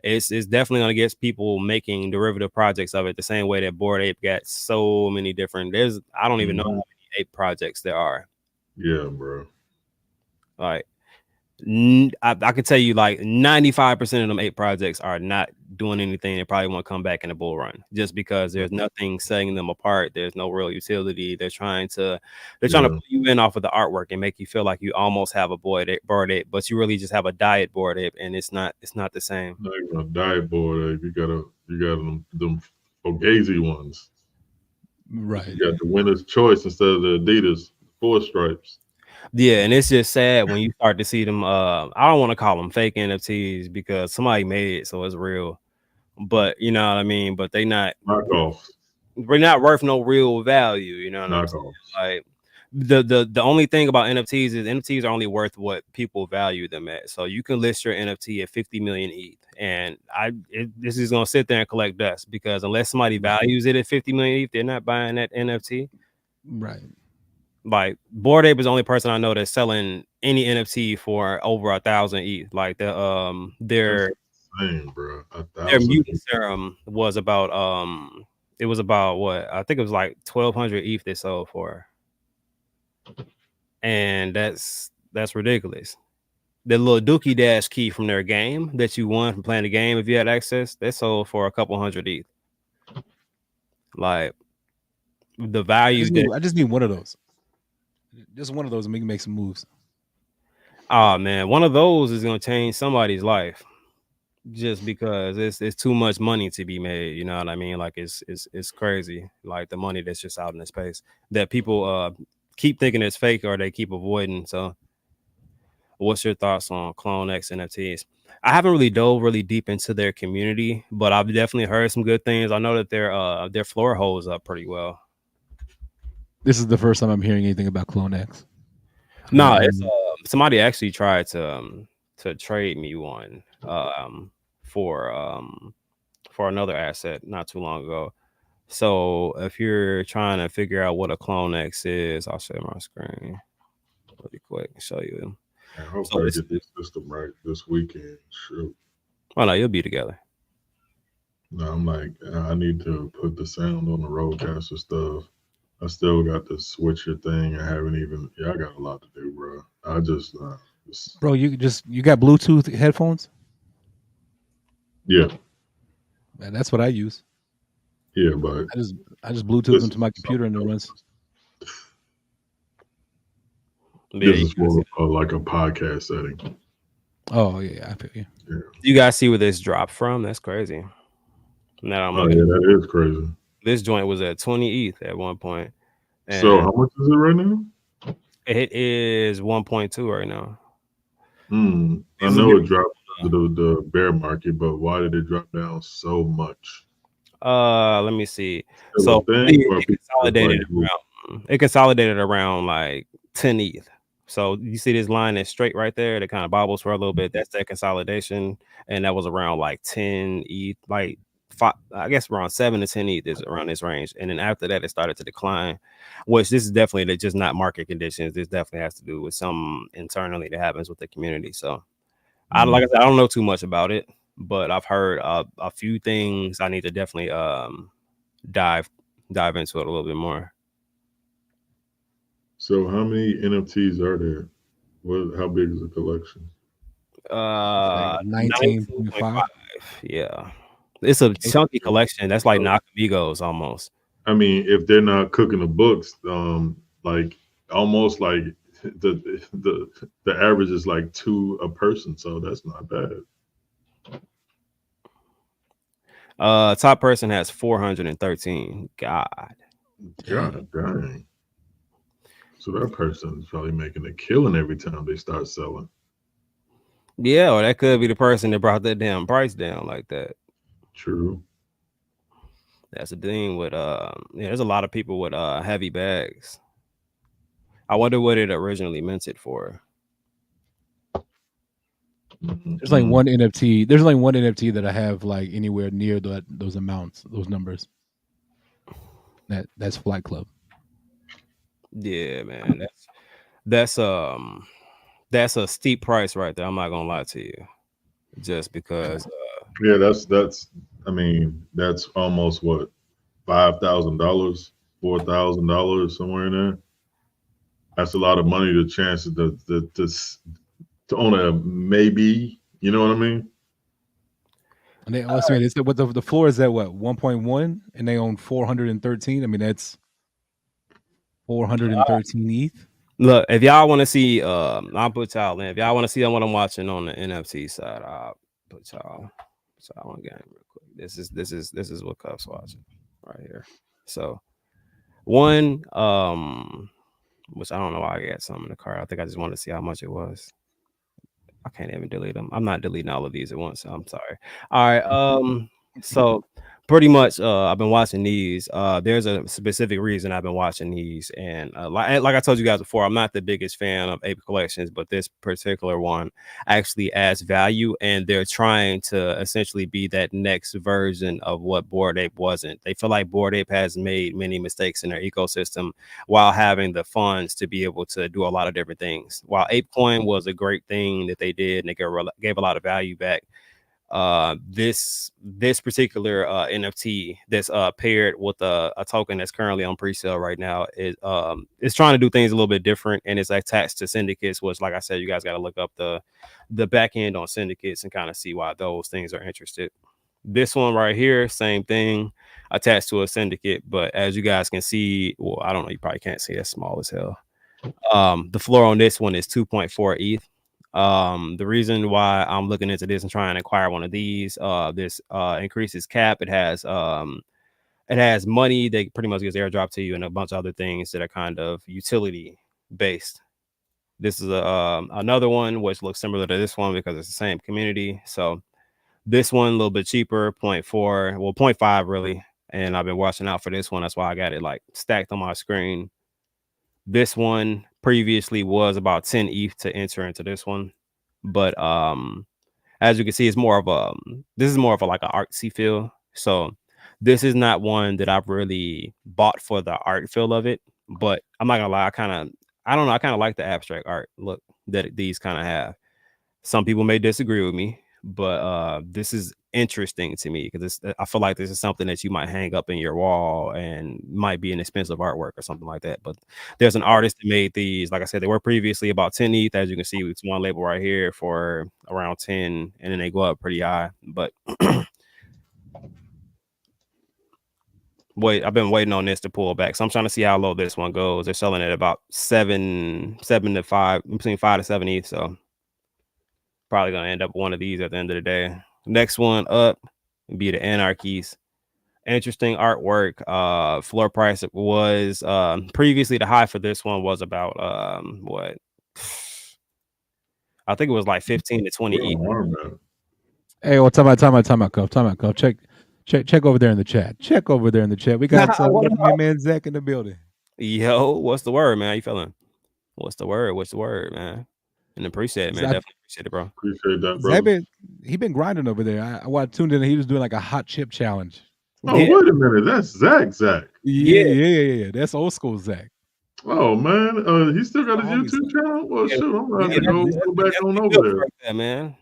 it's definitely going to get people making derivative projects of it the same way that Bored Ape got so many different. I don't even know how many ape projects there are. Yeah, bro. Like I can tell you like 95% of them 8 projects are not doing anything. They probably won't come back in the bull run just because there's nothing setting them apart. There's no real utility. They're trying to put you in off of the artwork and make you feel like you almost have a Bored Ape, but you really just have a diet Bored Ape, and it's not the same. Not even a diet Bored Ape. You got them Fugazi ones. Right. You got the winner's choice instead of the Adidas 4 stripes. Yeah, and it's just sad when you start to see them. I don't want to call them fake NFTs because somebody made it, so it's real. But you know what I mean. But they not knockoffs. We're not worth no real value. You know what I'm saying? Like the only thing about NFTs is NFTs are only worth what people value them at. So you can list your NFT at 50 million ETH, and this is gonna sit there and collect dust because unless somebody values it at 50 million ETH, they're not buying that NFT. Right. Like Bored Ape is the only person I know that's selling any NFT for over 1,000 ETH. Like their mutant serum was about it was about what I think it was like 1,200 ETH they sold for, and that's ridiculous. The little Dookie Dash key from their game that you won from playing the game, if you had access, they sold for a couple hundred ETH. Like the value I just need one of those. Just one of those and we can make some moves. Oh man, one of those is gonna change somebody's life just because it's too much money to be made. You know what I mean? Like it's crazy. Like the money that's just out in the space that people keep thinking it's fake or they keep avoiding. So what's your thoughts on CloneX NFTs? I haven't really dove really deep into their community, but I've definitely heard some good things. I know that their floor holds up pretty well. This is the first time I'm hearing anything about CloneX. No, it's somebody actually tried to trade me one for another asset not too long ago. So if you're trying to figure out what a CloneX is, I'll share my screen really quick and show you. I hope I get this system right this weekend. Sure. Well, no, you'll be together. No, I'm like, I need to put the sound on the Rodecaster stuff. I still got the switcher thing. I haven't even. Yeah, I got a lot to do, bro. I just, bro, you got Bluetooth headphones? Yeah, man, that's what I use. Yeah, but I just Bluetooth into my computer and it runs. This is more like a podcast setting. Oh yeah, I feel you. Yeah. You guys see where this dropped from? That's crazy. Yeah, that is crazy. This joint was at 20 ETH at one point, So and how much is it right now? it is 1.2 right now. I know it dropped to the bear market, but why did it drop down so much? Let me see. Is So it a thing, or it people just consolidated like, around. It consolidated around like 10 ETH. So you see this line that's straight right there that kind of bobbles for a little bit. That's that consolidation, and that was around like 10 ETH, like I guess around 7 to 10 ETH is around this range. And then after that, it started to decline. Which this is definitely just not market conditions. This definitely has to do with some internally that happens with the community. So like I said, I don't know too much about it, but I've heard a few things. I need to definitely dive into it a little bit more. So how many NFTs are there? How big is the collection? 19.5. Yeah, it's a chunky collection. That's like Nakamigos almost. I mean, if they're not cooking the books, like almost like the average is like 2 a person, so that's not bad. Top person has 413. God Dang. So that person's probably making a killing every time they start selling. Yeah, or that could be the person that brought that damn price down like that. True. That's the thing with there's a lot of people with heavy bags. I wonder what it originally meant it for. There's like one NFT. There's like one NFT that I have like anywhere near those amounts, those numbers. That's Flight Club. Yeah, man. That's a steep price right there. I'm not gonna lie to you. Just because yeah, that's I mean, that's almost what, $5,000, $4,000, somewhere in there. That's a lot of money to chances to own a maybe, you know what I mean? And they estimate it's what the floor is at what 1.1, and they own 413. I mean, that's 413 ETH. Look, if y'all want to see, I'll put y'all in. If y'all want to see what I'm watching on the NFT side, I'll put y'all on game real quick. This is what Cuff's watching right here. So one, which I don't know why I got some in the card. I think I just wanted to see how much it was. I can't even delete them. I'm not deleting all of these at once. So I'm sorry. All right. So pretty much, I've been watching these. There's a specific reason I've been watching these, and like I told you guys before, I'm not the biggest fan of Ape Collections, but this particular one actually adds value, and they're trying to essentially be that next version of what Bored Ape wasn't. They feel like Bored Ape has made many mistakes in their ecosystem while having the funds to be able to do a lot of different things. While ApeCoin was a great thing that they did, and they gave a lot of value back. This particular NFT that's paired with a token that's currently on pre-sale right now is trying to do things a little bit different, and it's attached to syndicates, which, like I said, you guys got to look up the back end on syndicates and kind of see why those things are interested. This one right here, same thing, attached to a syndicate, but as you guys can see, well, I don't know, you probably can't see, it's small as hell. The floor on this one is 2.4 ETH. The reason why I'm looking into this and trying to acquire one of these, this increases cap. It has money that pretty much gets airdrop to you, and a bunch of other things that are kind of utility based. This is another one which looks similar to this one because it's the same community. So this one a little bit cheaper, 0.4, well 0.5 really. And I've been watching out for this one. That's why I got it like stacked on my screen. This one previously was about 10 ETH to enter into this one, but as you can see, it's more of a like an artsy feel. So this is not one that I've really bought for the art feel of it, but I'm not gonna lie, I kind of like the abstract art look that these kind of have. Some people may disagree with me, but this is interesting to me because I feel like this is something that you might hang up in your wall and might be an expensive artwork or something like that. But there's an artist that made these. Like I said, they were previously about 10 ETH, as you can see. It's one label right here for around 10, and then they go up pretty high. But I've been waiting on this to pull back, so I'm trying to see how low this one goes. They're selling at about 7 to 5, between 5 to 7 ETH. So probably gonna end up one of these at the end of the day. Next one up would be the Anarchies. interesting artwork. Floor price was previously the high for this one was about what I think it was like 15 to 20 Where each. my arm at? Hey, well, time out, Cuff. Check over there in the chat. Check over there in the chat. We got my man Zach in the building. Yo, what's the word, man? How you feeling? What's the word, man? And appreciate it, man. Definitely appreciate it, bro. Appreciate that, bro. Zach he been grinding over there. I tuned in and he was doing like a hot chip challenge. Oh, wait a minute. That's Zach. Yeah. That's old school Zach. Oh, man. He still got his YouTube channel? Well, shoot. I'm going to have to go back on over there.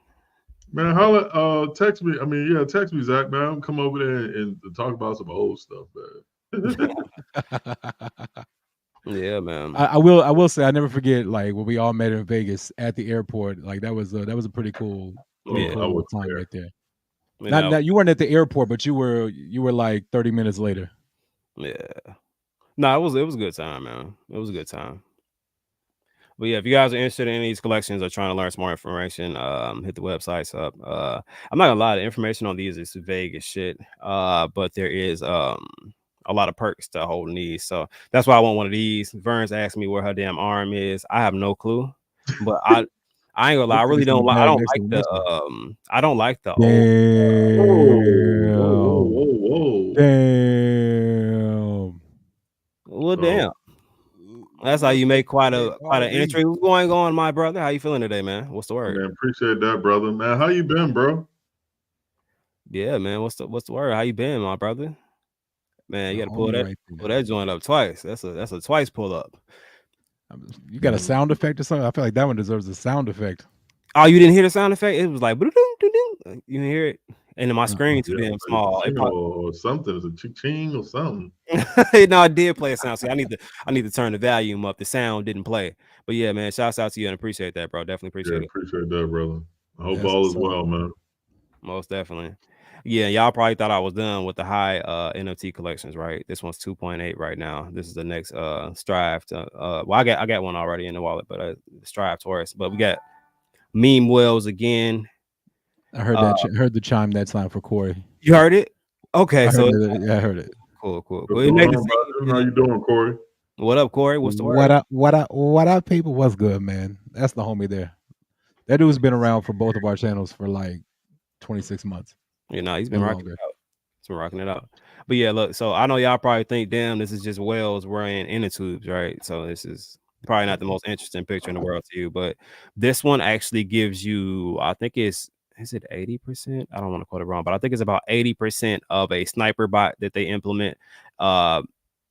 Man, holla, text me. I mean, text me, Zach, man. I'll come over there and talk about some old stuff, man. Yeah, man. I will say I never forget like when we all met in Vegas at the airport. Like that was a pretty cool, cool time right there. Not you weren't at the airport, but you were like 30 minutes later. Yeah. No, it was a good time, man. It was a good time. But yeah, if you guys are interested in these collections or trying to learn some more information, hit the websites up. I'm not gonna lie, the information on these is vague as shit. But there is a lot of perks to holding these. So that's why I want one of these. Vern's asked me where her damn arm is. I have no clue. But I ain't gonna lie, I really don't like I don't like the Whoa. Damn. Well, damn. That's how you make quite an entry. What's going on, my brother? How you feeling today, man? What's the word? Man, appreciate that, brother. Man, how you been, bro? Yeah, man. What's the word? How you been, my brother? Man, you gotta pull that joint up twice. That's a twice pull up. You got a sound effect or something? I feel like that one deserves a sound effect. Oh, you didn't hear the sound effect? It was like you didn't hear it. And then my screen too damn small. Or something. It's a ching or something. No, I did play a sound. So I need to turn the volume up. The sound didn't play. But yeah, man, shouts out to you and appreciate that, bro. Definitely appreciate it. Appreciate that, brother. I hope all is well, man. Most definitely. Yeah, y'all probably thought I was done with the high NFT collections, right? This one's 2.8 right now. This is the next strive to well, I got one already in the wallet, but strive towards. But we got meme whales again. I heard that. Heard the chime that's line for Corey. You heard it? Okay, I heard it. Cool. How you doing, Corey? What up, Corey? What's the word? What up, people? What's good, man? That's the homie there. That dude's been around for both of our channels for like 26 months. You know, he's been rocking it out. He's been rocking it out. But yeah, look, so I know y'all probably think, damn, this is just whales wearing inner tubes, right? So this is probably not the most interesting picture in the world to you, but this one actually gives you, I think is it 80%? I don't want to quote it wrong, but I think it's about 80% of a sniper bot that they implement,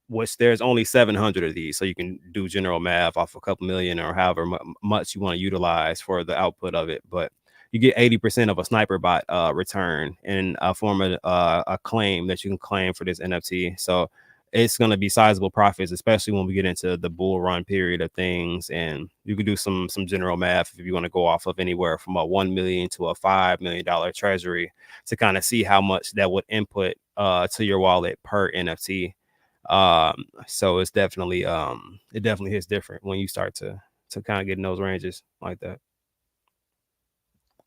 which there's only 700 of these. So you can do general math off a couple million or however much you want to utilize for the output of it. But you get 80% of a sniper bot return in a form of a claim that you can claim for this NFT. So it's going to be sizable profits, especially when we get into the bull run period of things. And you can do some general math if you want to go off of anywhere from a $1 million to a $5 million treasury to kind of see how much that would input to your wallet per NFT. So it's definitely it definitely hits different when you start to kind of get in those ranges like that.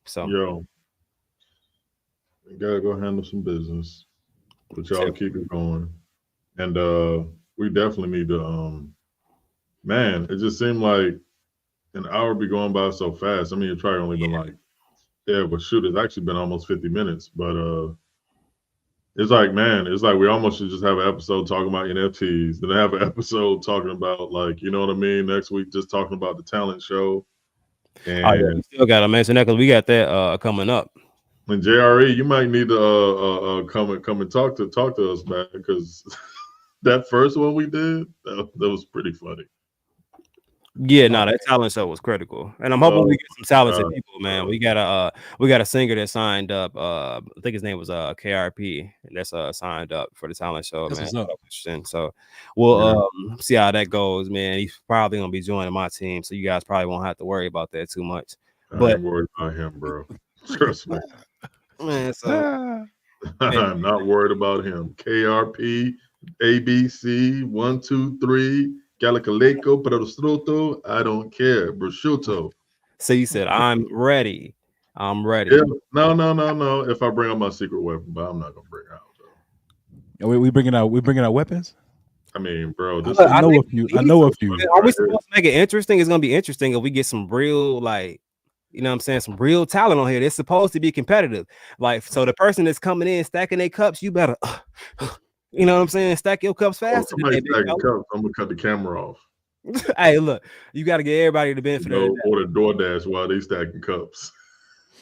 So you gotta go handle some business, but y'all keep it going. And we definitely need to man, it just seemed like an hour be going by so fast. I mean, it's probably only been like but shoot, it's actually been almost 50 minutes. But it's like, man, it's like we almost should just have an episode talking about NFTs, then have an episode talking about, like, you know what I mean, next week just talking about the talent show. And we still gotta mention that because we got that coming up. And JRE, you might need to come and talk to us, man, because that first one we did, that was pretty funny. Yeah, no, that talent show was critical, and I'm hoping we get some talented people, man. We got a singer that signed up. I think his name was KRP, and that's signed up for the talent show, man. So we'll see how that goes, man. He's probably gonna be joining my team, so you guys probably won't have to worry about that too much. I ain't worried about him, bro. Trust me, man. So I'm not worried about him. KRP, ABC, 1, 2, 3. Galacaleco, prosciutto, I don't care. Prosciutto. So you said, I'm ready. I'm ready. Yeah. No. If I bring out my secret weapon, but I'm not going to bring it out. We bringing out weapons. I mean, bro, this Look, is I know a think few. we I need know a some- few. Are we Right. supposed to make it interesting? It's gonna be interesting if we get some real, like, you know what I'm saying, some real talent on here. It's supposed to be competitive. Like, so the person that's coming in stacking their cups, you better you know what I'm saying, stack your cups Oh, faster than somebody they big stacking fella. cups. I'm gonna cut the camera off. Hey, look, you got to get everybody the You benefit know, of the order DoorDash while they stacking cups.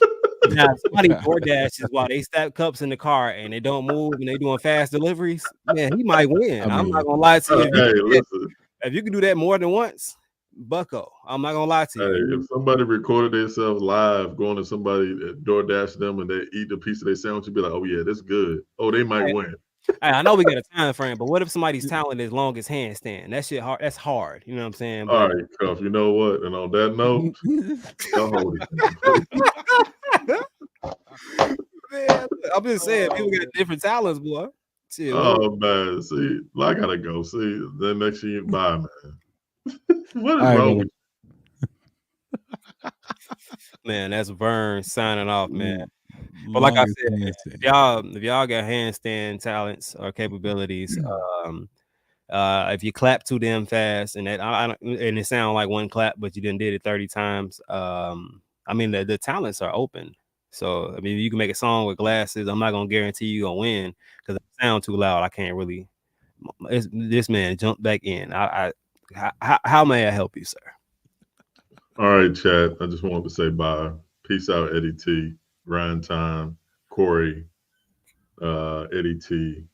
doubt. Now, if somebody DoorDashes while they stack cups in the car and they don't move and they doing fast deliveries, man, he might win. I I'm mean, not gonna lie to you. Hey, listen. If you can do that more than once, bucko. I'm not gonna lie to Hey, you. if somebody recorded themselves live going to somebody at DoorDash them and they eat a piece of their sandwich, you'd be like, oh yeah, that's good. Oh, they might win. Hey, I know we got a time frame, but what if somebody's talent is long as handstand? That shit hard. That's hard. You know what I'm saying? All But right, Cuff. You know what? And on that note, y'all hold it. man, I'm just saying, people got different talents, boy. Shit, Oh man, see, I gotta go. See, then next year, bye, man. What is All right, wrong brother. with man, that's Vern signing off, man. Mm, But like I longest said, handstand. if y'all got handstand talents or capabilities, if you clap too damn fast and and it sound like one clap, but you didn't did it 30 times, I mean the talents are open. So I mean, you can make a song with glasses. I'm not gonna guarantee you gonna win because if it sound too loud, I can't really. This man jumped back in. How may I help you, sir? All right, chat. I just wanted to say bye. Peace out, Eddie T, Ryan Time, Corey, Eddie T,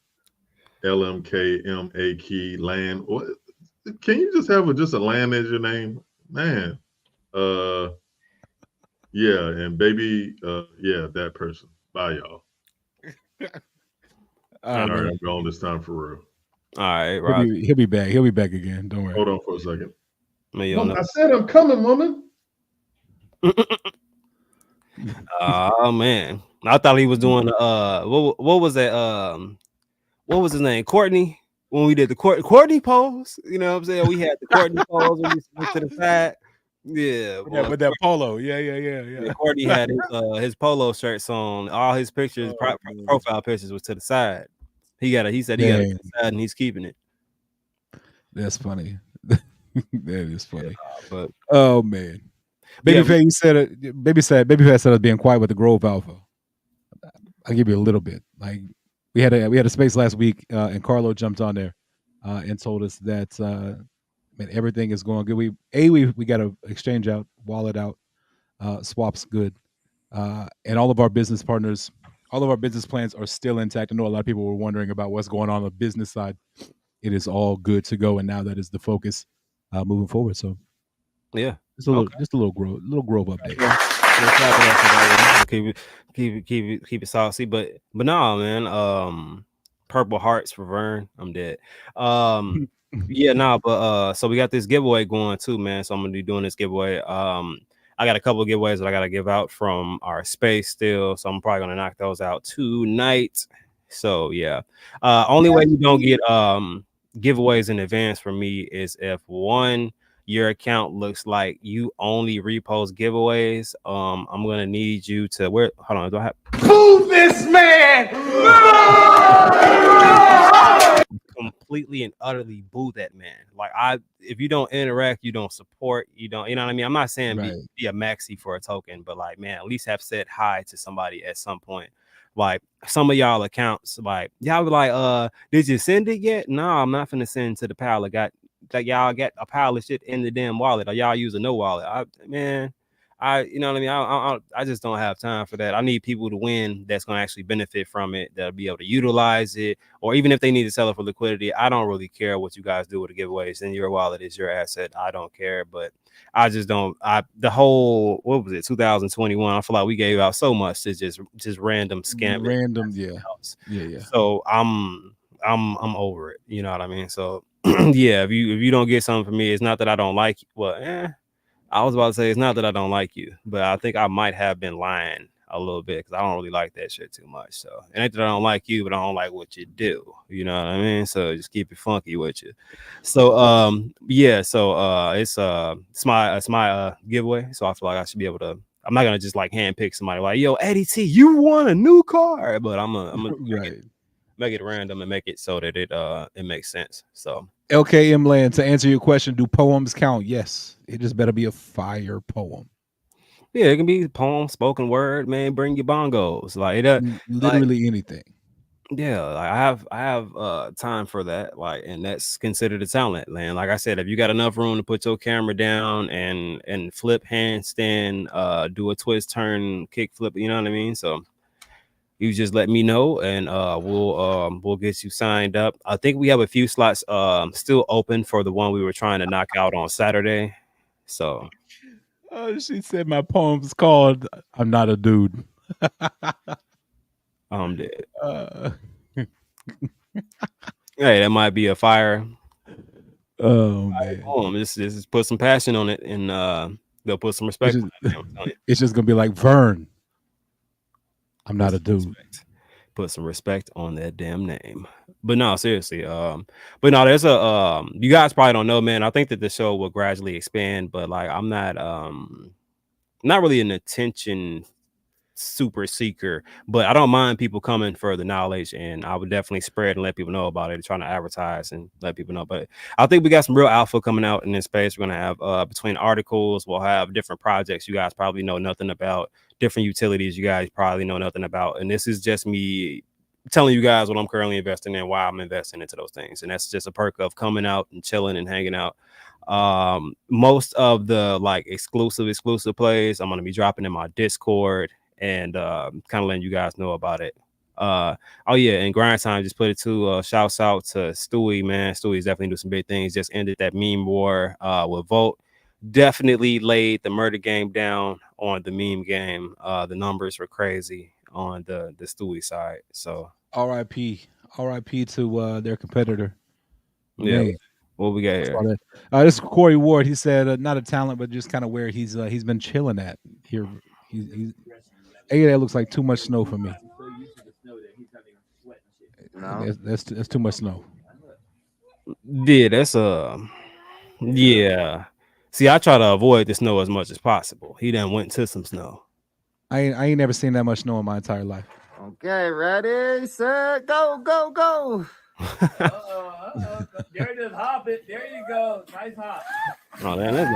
LMK, MA Key, Land. What? Can you just have just a Land as your name, man? Yeah, and baby, yeah, that person. Bye, y'all. All All right, right, man. I'm going this time for real. All right, Rob. He'll be back. He'll be back again. Don't worry. Hold on for a second. Mom, I said I'm coming, woman. oh man, I thought he was doing what was that what was his name, Courtney, when we did the Courtney pose. You know what I'm saying? We had the Courtney pose when we went to the side. Yeah, With that polo. Yeah. Courtney had his polo shirts on. All his pictures, Oh, man. profile pictures, was to the side. He said he got it to the side and he's keeping it. That's funny. That is funny. But Oh man. Babyface, you said it. Babyface said us being quiet with the Grove Alpha. I'll give you a little bit. Like we had a space last week, and Carlo jumped on there and told us that man, everything is going good. We got to exchange out, wallet out, swaps good, and all of our business partners, all of our business plans are still intact. I know a lot of people were wondering about what's going on the business side. It is all good to go, and now that is the focus moving forward. So yeah, just a little Grove update. Keep it saucy, but no, man. Purple hearts for Vern. I'm dead. Yeah, no, but so we got this giveaway going too, man. So I'm gonna be doing this giveaway. I got a couple of giveaways that I gotta give out from our space still, so I'm probably gonna knock those out tonight. So yeah, only way you don't get giveaways in advance from me is if one, your account looks like you only repost giveaways. I'm gonna need you to hold on, do I have Move this man! completely and utterly boo that man. Like if you don't interact, you don't support, you know what I mean? I'm not saying Right. be a maxi for a token, but like, man, at least have said hi to somebody at some point. Like some of y'all accounts, like y'all be like, did you send it yet? No, I'm not finna send to the pile. Y'all got a pile of shit in the damn wallet, or y'all use a no wallet. You know what I mean? I just don't have time for that. I need people to win that's going to actually benefit from it, that'll be able to utilize it, or even if they need to sell it for liquidity. I don't really care what you guys do with the giveaways. In your wallet is your asset. I don't care, but I just don't. The whole, what was it, 2021? I feel like we gave out so much to just random scam. Random, yeah. So I'm over it. You know what I mean? So yeah, if you don't get something from me, it's not that I don't like you. Well, I was about to say it's not that I don't like you, but I think I might have been lying a little bit because I don't really like that shit too much. So it ain't that I don't like you, but I don't like what you do. You know what I mean? So just keep it funky with you. So yeah, so it's my giveaway. So I feel like I should be able to. I'm not gonna just like handpick somebody like, yo, Eddie T, you won a new car, but I'm gonna Right. make it random and make it so that it makes sense. So LKM Land, to answer your question, do poems count? Yes. It just better be a fire poem. yeah, it can be poem, spoken word, man. Bring your bongos, like Literally anything. yeah, like I have time for that, like, and that's considered a talent, man. Like I said, if you got enough room to put your camera down and flip handstand, do a twist, turn, kick flip, you know what I mean? So you just let me know, and we'll get you signed up. I think we have a few slots still open for the one we were trying to knock out on Saturday. So She said my poem's called "I'm Not a Dude." I'm dead. Hey, that might be a fire. Oh man, Poem. This is put some passion on it, and they'll put some respect. It's just gonna be like Vern. I'm not a dude. Respect. Put some respect on that damn name. But no, seriously. But no, there's a you guys probably don't know, man. I think that the show will gradually expand, but like I'm not really an attention super seeker, but I don't mind people coming for the knowledge, and I would definitely spread and let people know about it, trying to advertise and let people know. But I think we got some real alpha coming out in this space. We're gonna have between articles, we'll have different projects you guys probably know nothing about, different utilities you guys probably know nothing about, and this is just me telling you guys what I'm currently investing in, why I'm investing into those things, and that's just a perk of coming out and chilling and hanging out. Most of the like exclusive plays I'm gonna be dropping in my Discord, and kind of letting you guys know about it. Oh yeah, and Grind Time just put it to shouts out to Stewie, man. Stewie's definitely doing some big things. Just ended that meme war with Volt. Definitely laid the murder game down on the meme game. The numbers were crazy on the Stewie side. So R.I.P. to their competitor. yeah. Man. What we got here? This is Corey Ward. He said not a talent, but just kind of where he's been chilling at here. He's that looks like too much snow for me. No. That's too much snow. Yeah, that's yeah. See, I try to avoid the snow as much as possible. He done went to some snow. I ain't never seen that much snow in my entire life. Okay, ready, set, go, go, go. There just hop it. There you go. Nice hop. Oh man, that's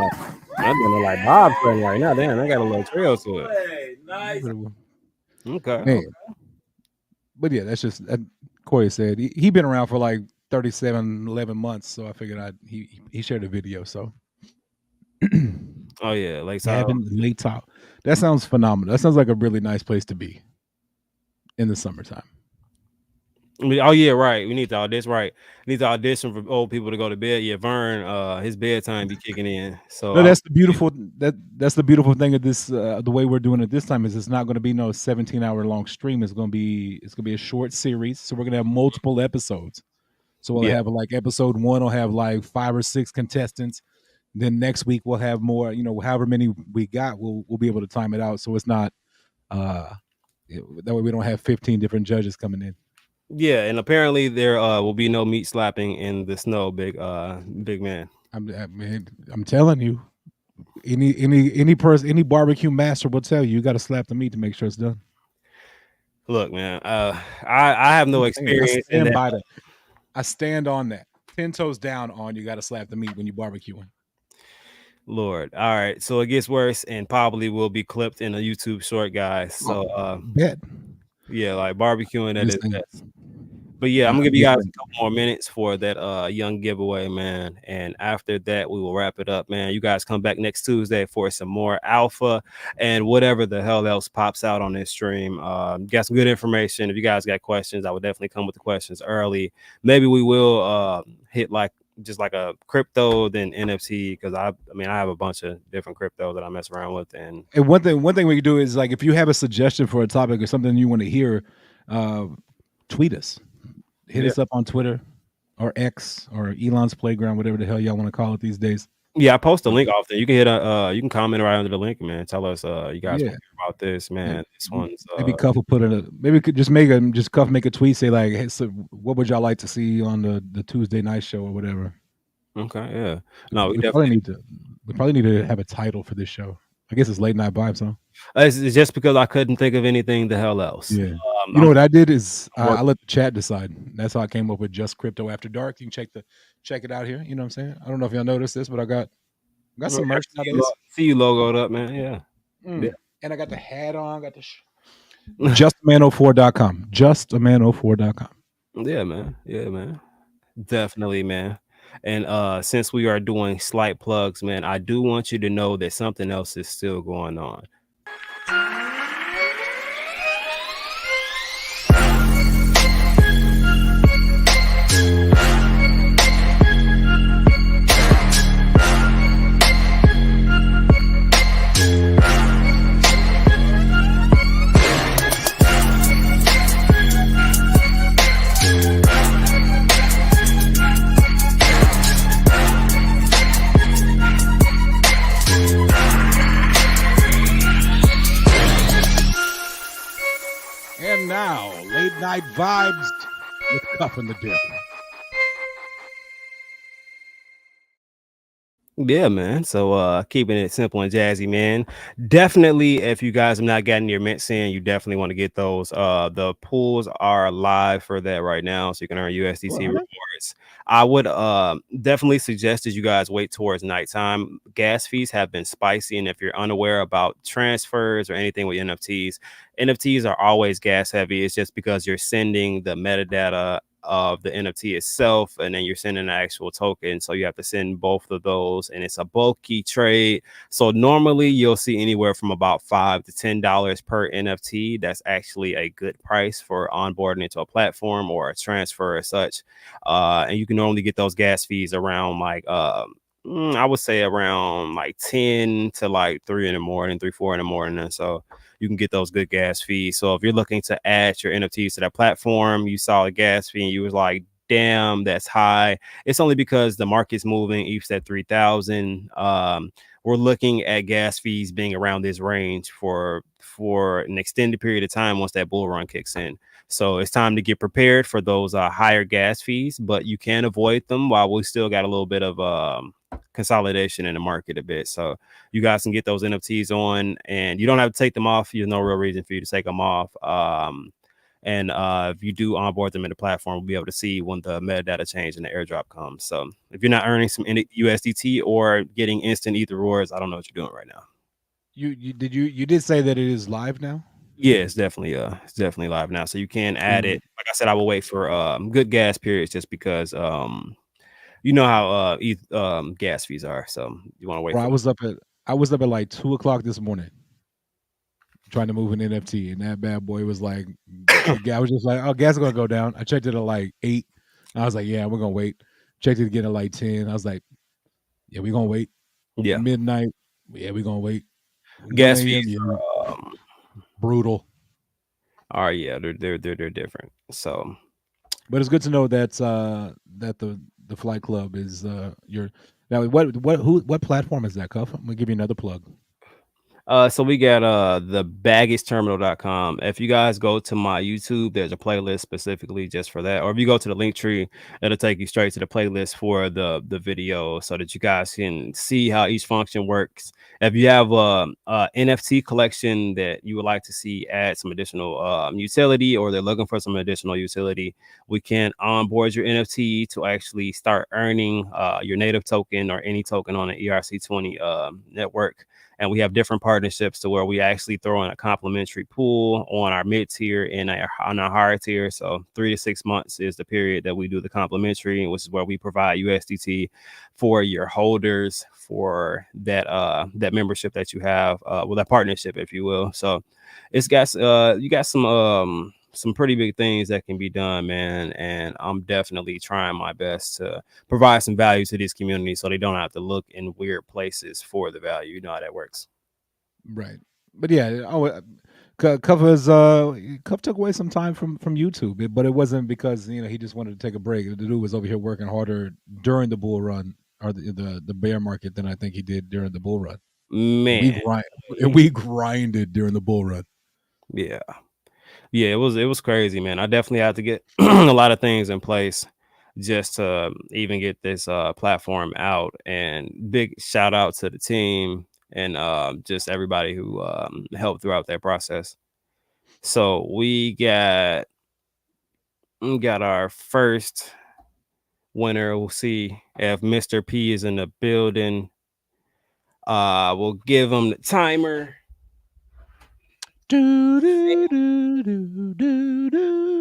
doing like bobsledding right now. Damn, I got a little trail to it. Hey, nice. Okay. Man. But yeah, that's just Corey said he been around for like 11 months, so I figured he shared a video. So oh yeah, like Lake Top. That sounds phenomenal. That sounds like a really nice place to be in the summertime. Oh yeah, right. We need to audition. Right, we need to audition for old people to go to bed. Yeah, Vern, his bedtime be kicking in. So no, that's the beautiful thing of this. The way we're doing it this time is it's not going to be no 17-hour long stream. It's going to be a short series. So we're going to have multiple episodes. So we'll have like episode 1 will have like 5 or 6 contestants. Then next week we'll have more. However many we got, we'll be able to time it out. So it's not that way we don't have 15 different judges coming in. Yeah, and apparently there will be no meat slapping in the snow, big man. I'm telling you, any person, any barbecue master will tell you got to slap the meat to make sure it's done. Look, man, I have no experience in that. I stand on that. 10 toes down on you got to slap the meat when you're barbecuing. Lord, all right, so it gets worse, and probably will be clipped in a YouTube short, guys. So bet. Yeah, like barbecuing at its best. But yeah, I'm gonna give you guys a couple more minutes for that young giveaway, man. And after that, we will wrap it up, man. You guys come back next Tuesday for some more alpha and whatever the hell else pops out on this stream. Got some good information. If you guys got questions, I would definitely come with the questions early. Maybe we will hit just like a crypto than NFT, because I have a bunch of different crypto that I mess around with. And one thing we can do is, like, if you have a suggestion for a topic or something you want to hear, tweet us. Hit us up on Twitter or X or Elon's Playground, whatever the hell y'all want to call it these days. Yeah, I post a link often. You can hit you can comment right under the link, man. Tell us you guys want to hear about this, man. This one's maybe Cuff will put maybe could just Cuff make a tweet, say like, hey, so what would y'all like to see on the Tuesday night show or whatever. Okay, yeah. No, we probably need to have a title for this show. I guess it's Late Night Vibes, huh? It's just because I couldn't think of anything the hell else. Yeah. You know what I did is What- I let the chat decide. That's how I came up with Just Crypto After Dark. You can check it out here. You know what I'm saying? I don't know if y'all noticed this, but I got some merch see nowadays. see you logoed up, man. Yeah. Yeah. And I got the hat on. Got the justamano4.com. Justamano4.com. Yeah, man. Yeah, man. Definitely, man. And since we are doing slight plugs, man, I do want you to know that something else is still going on. And now, late night vibes with Cuff and the Dip. Yeah, man. So keeping it simple and jazzy, man. Definitely, if you guys have not gotten your mints in, you definitely want to get those. The pools are live for that right now, so you can earn USDC rewards. I would definitely suggest that you guys wait towards nighttime. Gas fees have been spicy, and if you're unaware about transfers or anything with NFTs are always gas heavy. It's just because you're sending the metadata of the NFT itself, and then you're sending an actual token. So you have to send both of those, and it's a bulky trade. So normally you'll see anywhere from about $5 to $10 per NFT. That's actually a good price for onboarding into a platform or a transfer as such. And you can normally get those gas fees around like I would say around like 10 to like 3 in the morning, 3, 4 in the morning. And so you can get those good gas fees. So if you're looking to add your NFTs to that platform, you saw a gas fee and you was like, damn, that's high. It's only because the market's moving. ETH's at 3,000. We're looking at gas fees being around this range for an extended period of time once that bull run kicks in. So it's time to get prepared for those higher gas fees, but you can avoid them while we still got a little bit of consolidation in the market a bit. So you guys can get those NFTs on, and you don't have to take them off. There's no real reason for you to take them off. And if you do onboard them in the platform, we'll be able to see when the metadata change and the airdrop comes. So if you're not earning some USDT or getting instant Ether rewards, I don't know what you're doing right now. You did say that it is live now? Yeah, it's definitely live now. So you can add it. Like I said, I will wait for good gas periods just because you know how gas fees are. So you want to wait. Bro, I was up at like 2:00 this morning trying to move an NFT, and that bad boy was like, I was just like, oh, gas is gonna go down. I checked it at like 8. I was like, yeah, we're gonna wait. Checked it again at like 10. I was like, yeah, we're gonna wait. Yeah, midnight. Yeah, we're gonna wait. gas 1 a.m., fees yeah. Brutal. are yeah, they're different. So, But it's good to know that that the Flight Club is your now. What platform is that, Cuff? I'm gonna give you another plug. so we got the baggageterminal.com. If you guys go to my YouTube, there's a playlist specifically just for that. Or if you go to the link tree, it'll take you straight to the playlist for the video so that you guys can see how each function works. If you have a NFT collection that you would like to see add some additional utility, or they're looking for some additional utility, we can onboard your NFT to actually start earning your native token or any token on the ERC20 network. And we have different partnerships to where we actually throw in a complimentary pool on our mid tier and on our higher tier. So 3 to 6 months is the period that we do the complimentary, which is where we provide USDT for your holders for that that membership that you have, well, that partnership, if you will. So it's got you got some pretty big things that can be done, man. And I'm definitely trying my best to provide some value to this community so they don't have to look in weird places for the value. You know how that works. Right. But yeah, Cuff took away some time from YouTube, but it wasn't because he just wanted to take a break. The dude was over here working harder during the bull run or the bear market than I think he did during the bull run. Man, we grinded during the bull run. Yeah, it was crazy, man. I definitely had to get a lot of things in place just to even get this platform out. And big shout out to the team and just everybody who helped throughout that process. So we got our first winner. We'll see if Mr. P is in the building. We'll give him the timer. You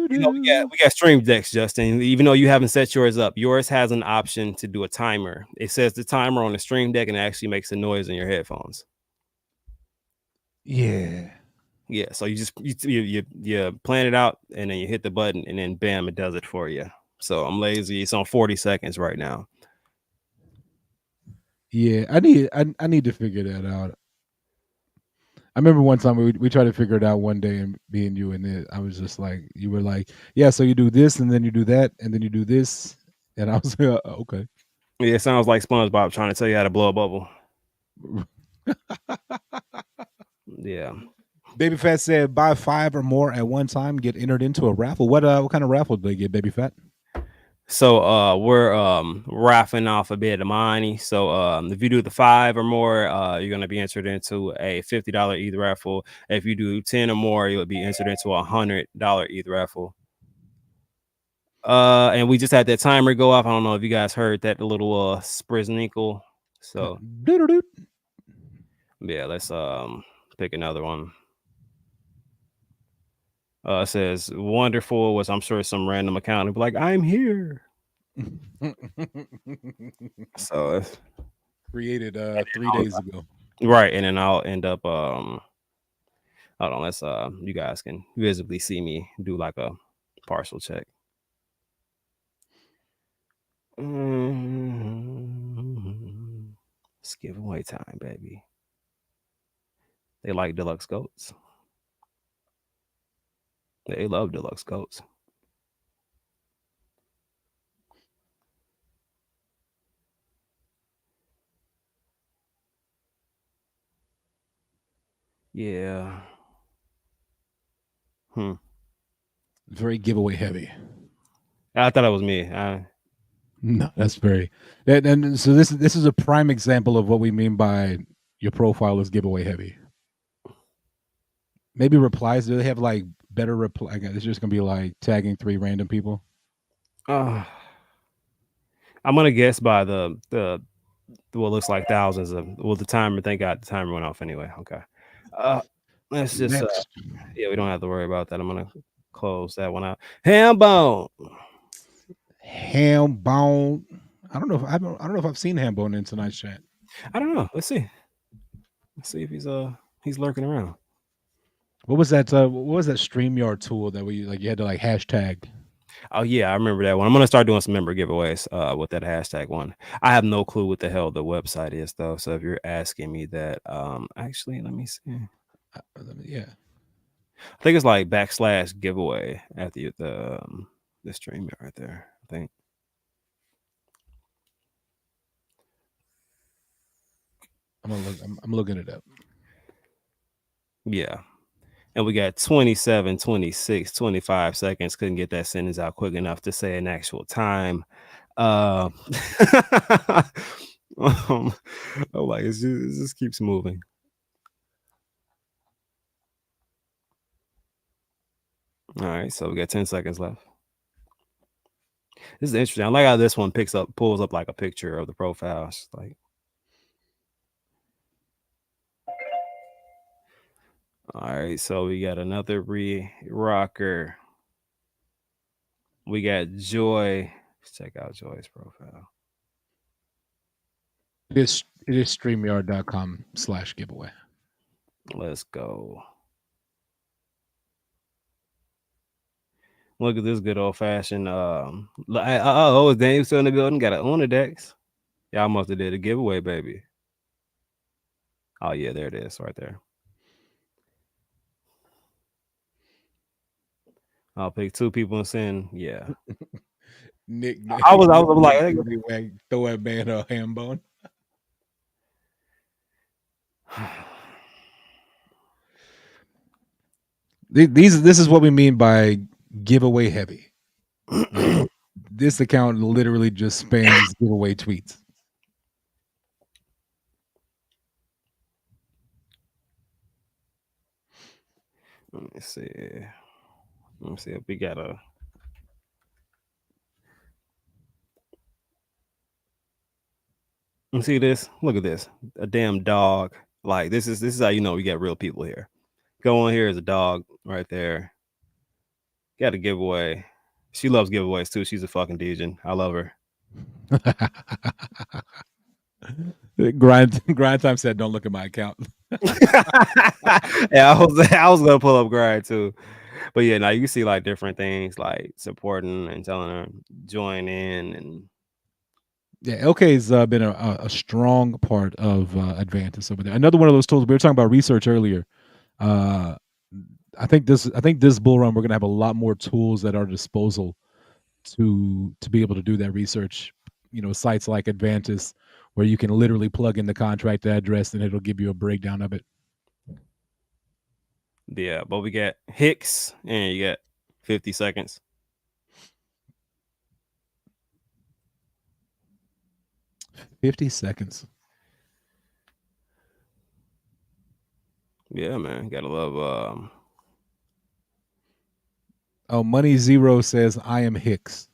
know, we got stream decks, Justin. Even though you haven't set yours up, yours has an option to do a timer. It says the timer on the stream deck, and it actually makes a noise in your headphones. Yeah. Yeah, so you just you plan it out, and then you hit the button, and then bam, it does it for you. So I'm lazy. It's on 40 seconds right now. Yeah, I need to figure that out. I remember one time we tried to figure it out one day, and me and you, and I was just like, you were like, yeah, so you do this, and then you do that, and then you do this, and I was like, okay. Yeah, it sounds like SpongeBob trying to tell you how to blow a bubble. Yeah. Baby Fat said, buy 5 or more at one time, get entered into a raffle. What kind of raffle do they get, Baby Fat? So we're raffling off a bit of money. So if you do the 5 or more, you're gonna be entered into a $50 ETH raffle. If you do 10 or more, you'll be entered into a $100 ETH raffle. And we just had that timer go off. I don't know if you guys heard that little sprizninkle. So yeah, let's pick another one. It says wonderful, was I'm sure some random account. It'd be like, I'm here. So created 3 days ago. Right, and then I'll end up hold on, let's you guys can visibly see me do like a partial check. It's giveaway time, baby. They like deluxe goats. They love deluxe goats. Yeah. Very giveaway heavy. I thought it was me. No, that's very and so this is a prime example of what we mean by your profile is giveaway heavy. Maybe replies. Do they have like better reply? I guess it's just gonna be like tagging 3 random people. I'm gonna guess by the what looks like thousands of the timer. Thank God the timer went off anyway. Okay. Let's just yeah, we don't have to worry about that. I'm gonna close that one out. Hambone. I don't know if I've seen Hambone in tonight's chat. I don't know. Let's see. Let's see if he's lurking around. What was that StreamYard tool that you had to like hashtag? Oh yeah, I remember that one. I'm gonna start doing some member giveaways with that hashtag one. I have no clue what the hell the website is though. So if you're asking me that, actually let me see. Yeah. I think it's like /giveaway at the stream right there. I think. I'm looking it up. Yeah. And we got 27, 26, 25 seconds. Couldn't get that sentence out quick enough to say an actual time. I'm like, it just keeps moving. All right, so we got 10 seconds left. This is interesting. I like how this one pulls up like a picture of the profile. It's like, all right, so we got another rocker. We got Joy. Let's check out Joy's profile. It is StreamYard.com/giveaway. Let's go. Look at this good old fashioned. Oh, Dave's still in the building. Got an Unadex. Y'all must have did a giveaway, baby. Oh yeah, there it is, right there. I'll pick 2 people and send. Yeah. Nick, I was like, throw that man a Hambone. This is what we mean by giveaway heavy. This account literally just spams giveaway tweets. Let me see. Let me see if we got a. You see this? Look at this. A damn dog. Like this is how you know we got real people here. Go on here is a dog right there. Got a giveaway. She loves giveaways too. She's a fucking Dejan. I love her. Grind time said, "Don't look at my account." Yeah, I was gonna pull up Grind too. But yeah, now you can see like different things like supporting and telling her join in and Yeah, LK's been a strong part of Advantis over there. Another one of those tools. We were talking about research earlier. I think this bull run we're gonna have a lot more tools at our disposal to be able to do that research. You know, sites like Advantis where you can literally plug in the contract address and it'll give you a breakdown of it. yeah, but we got Hicks and you got 50 seconds. seconds. Yeah, man. Gotta love Oh, Money Zero says I am Hicks.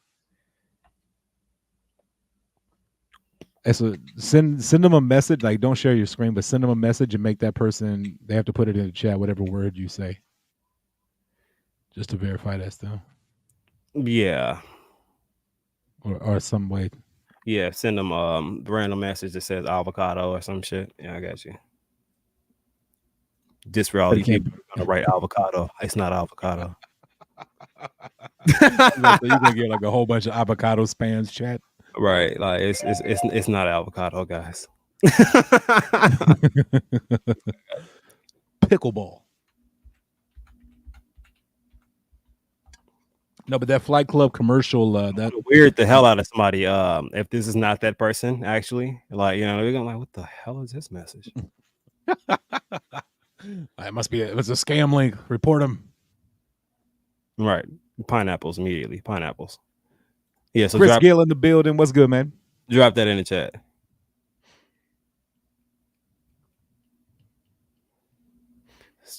So send them a message. Like, don't share your screen, but send them a message and make that person. They have to put it in the chat, whatever word you say, just to verify that stuff, yeah. or some way. Yeah, send them random message that says avocado or some shit. Yeah, I got you. Just for all you people gonna write avocado. It's not avocado. So you're gonna get like a whole bunch of avocado spams chat. Right. Like it's not avocado, guys. Pickleball. No, but that Flight Club commercial, that weird the hell out of somebody. If this is not that person, actually, like you know, they're gonna like, what the hell is this message? it must be it's a scam link. Report them. Right. Pineapples immediately. Pineapples. Yeah. So Chris Gill in the building. What's good, man? Drop that in the chat.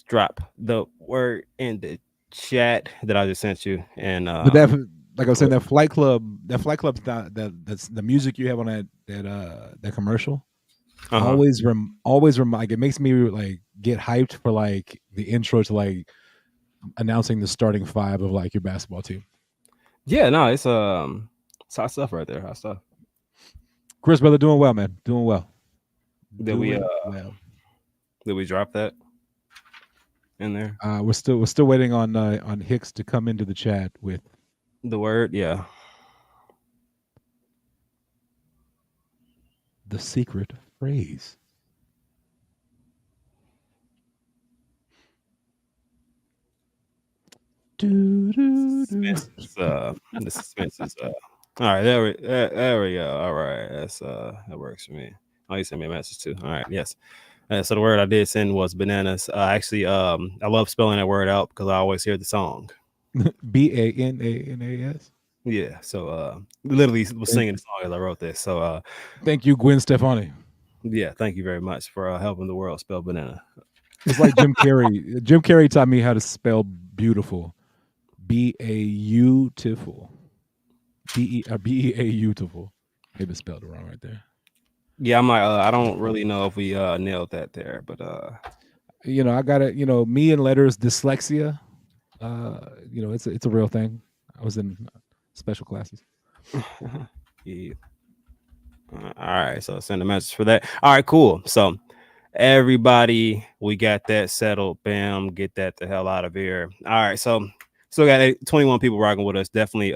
Drop the word in the chat that I just sent you. And but that, like I was saying, that Flight Club's not that's the music you have on that commercial. Always like it makes me like get hyped for like the intro to like announcing the starting five of like your basketball team. Yeah, no, it's hot stuff right there. Hot stuff. Chris, brother, doing well, man. Doing well. Did we drop that in there? We're still waiting on Hicks to come into the chat with the word. Yeah. The secret phrase. The suspense is all right. There we go. All right, that works for me. Oh, you sent me a message too. All right, yes. So the word I did send was bananas. Actually, I love spelling that word out because I always hear the song. BANANAS. Yeah. So literally was singing the song as I wrote this. So thank you, Gwen Stefani. Yeah, thank you very much for helping the world spell banana. It's like Jim Carrey. Jim Carrey taught me how to spell beautiful. B-A-U-tiful. B-E-A-U-tiful. Maybe spelled it wrong right there. Yeah, I'm like, I don't really know if we nailed that there, but you know, I got it. You know, me and letters, dyslexia. You know, it's a real thing. I was in special classes. Yeah. All right, so send a message for that. All right, cool. So everybody, we got that settled. Bam, get that the hell out of here. All right, so still got 21 people rocking with us. Definitely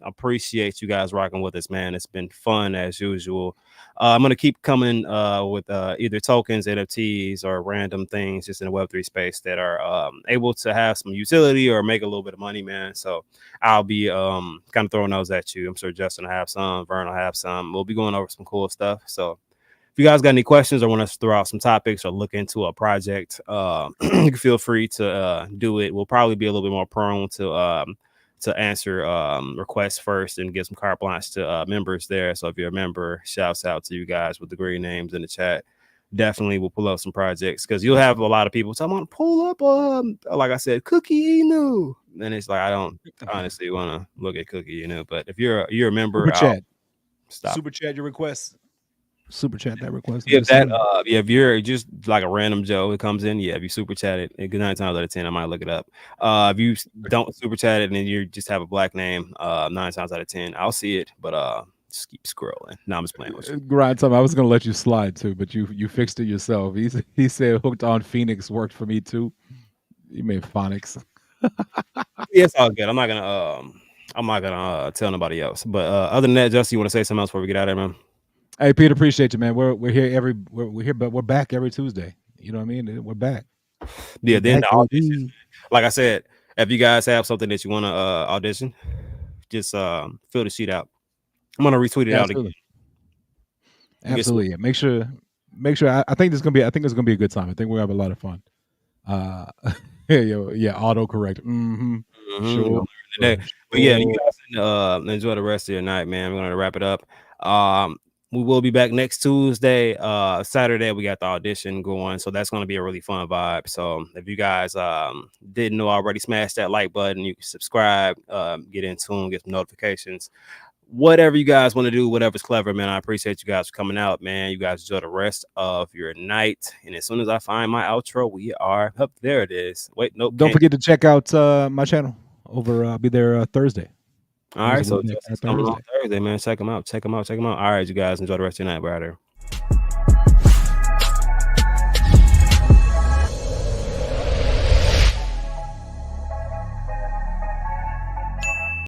appreciate you guys rocking with us, man. It's been fun as usual. I'm gonna keep coming with either tokens, NFTs, or random things just in the Web3 space that are able to have some utility or make a little bit of money, man. So I'll be kind of throwing those at you. I'm sure Justin will have some, Vern will have some. We'll be going over some cool stuff. So if you guys got any questions or want us to throw out some topics or look into a project, you can feel free to do it. We'll probably be a little bit more prone to answer requests first and give some carte blanche to members there. So if you're a member, shouts out to you guys with the green names in the chat. definitely will pull up some projects because you'll have a lot of people talking about pull up like I said, Cookie Inu. And it's like I don't honestly want to look at Cookie Inu, but if you're a member, Super chat. stop. Super chat your request. Super chat that request. If that if you're just like a random Joe, it comes in. Yeah, if you super chat it, good 9 times out of 10, I might look it up. If you don't super chat it and then you just have a black name, 9 times out of 10, I'll see it. But just keep scrolling. No, I'm just playing with you. Grind time. I was gonna let you slide too, but you fixed it yourself. He said hooked on Phoenix worked for me too. You made phonics. Yeah, it's all good. I'm not gonna tell nobody else. But other than that, Justin, you want to say something else before we get out of there, man? Hey Peter, appreciate you, man. We're here we're here, but we're back every Tuesday. You know what I mean? We're back. Yeah, We're then back, the audition. baby. Like I said, if you guys have something that you want to audition, just fill the sheet out. I'm gonna retweet it out again. Absolutely. Yeah. Make sure. I think it's gonna be a good time. I think we'll have a lot of fun. Yeah, autocorrect. Sure. Today. But yeah, you guys enjoy the rest of your night, man. We're gonna wrap it up. We will be back next Tuesday. Saturday we got the audition going, so that's gonna be a really fun vibe. So if you guys didn't know already, smash that like button. You can subscribe, get in tune, get some notifications. Whatever you guys want to do, whatever's clever, man. I appreciate you guys for coming out, man. You guys enjoy the rest of your night. And as soon as I find my outro, we are up. There it is. Wait, nope. Don't forget to check out my channel over. I'll be there Thursday. All right, so Thursday. Justin's coming on Thursday, man. Check them out. All right, you guys enjoy the rest of your night. We're out here.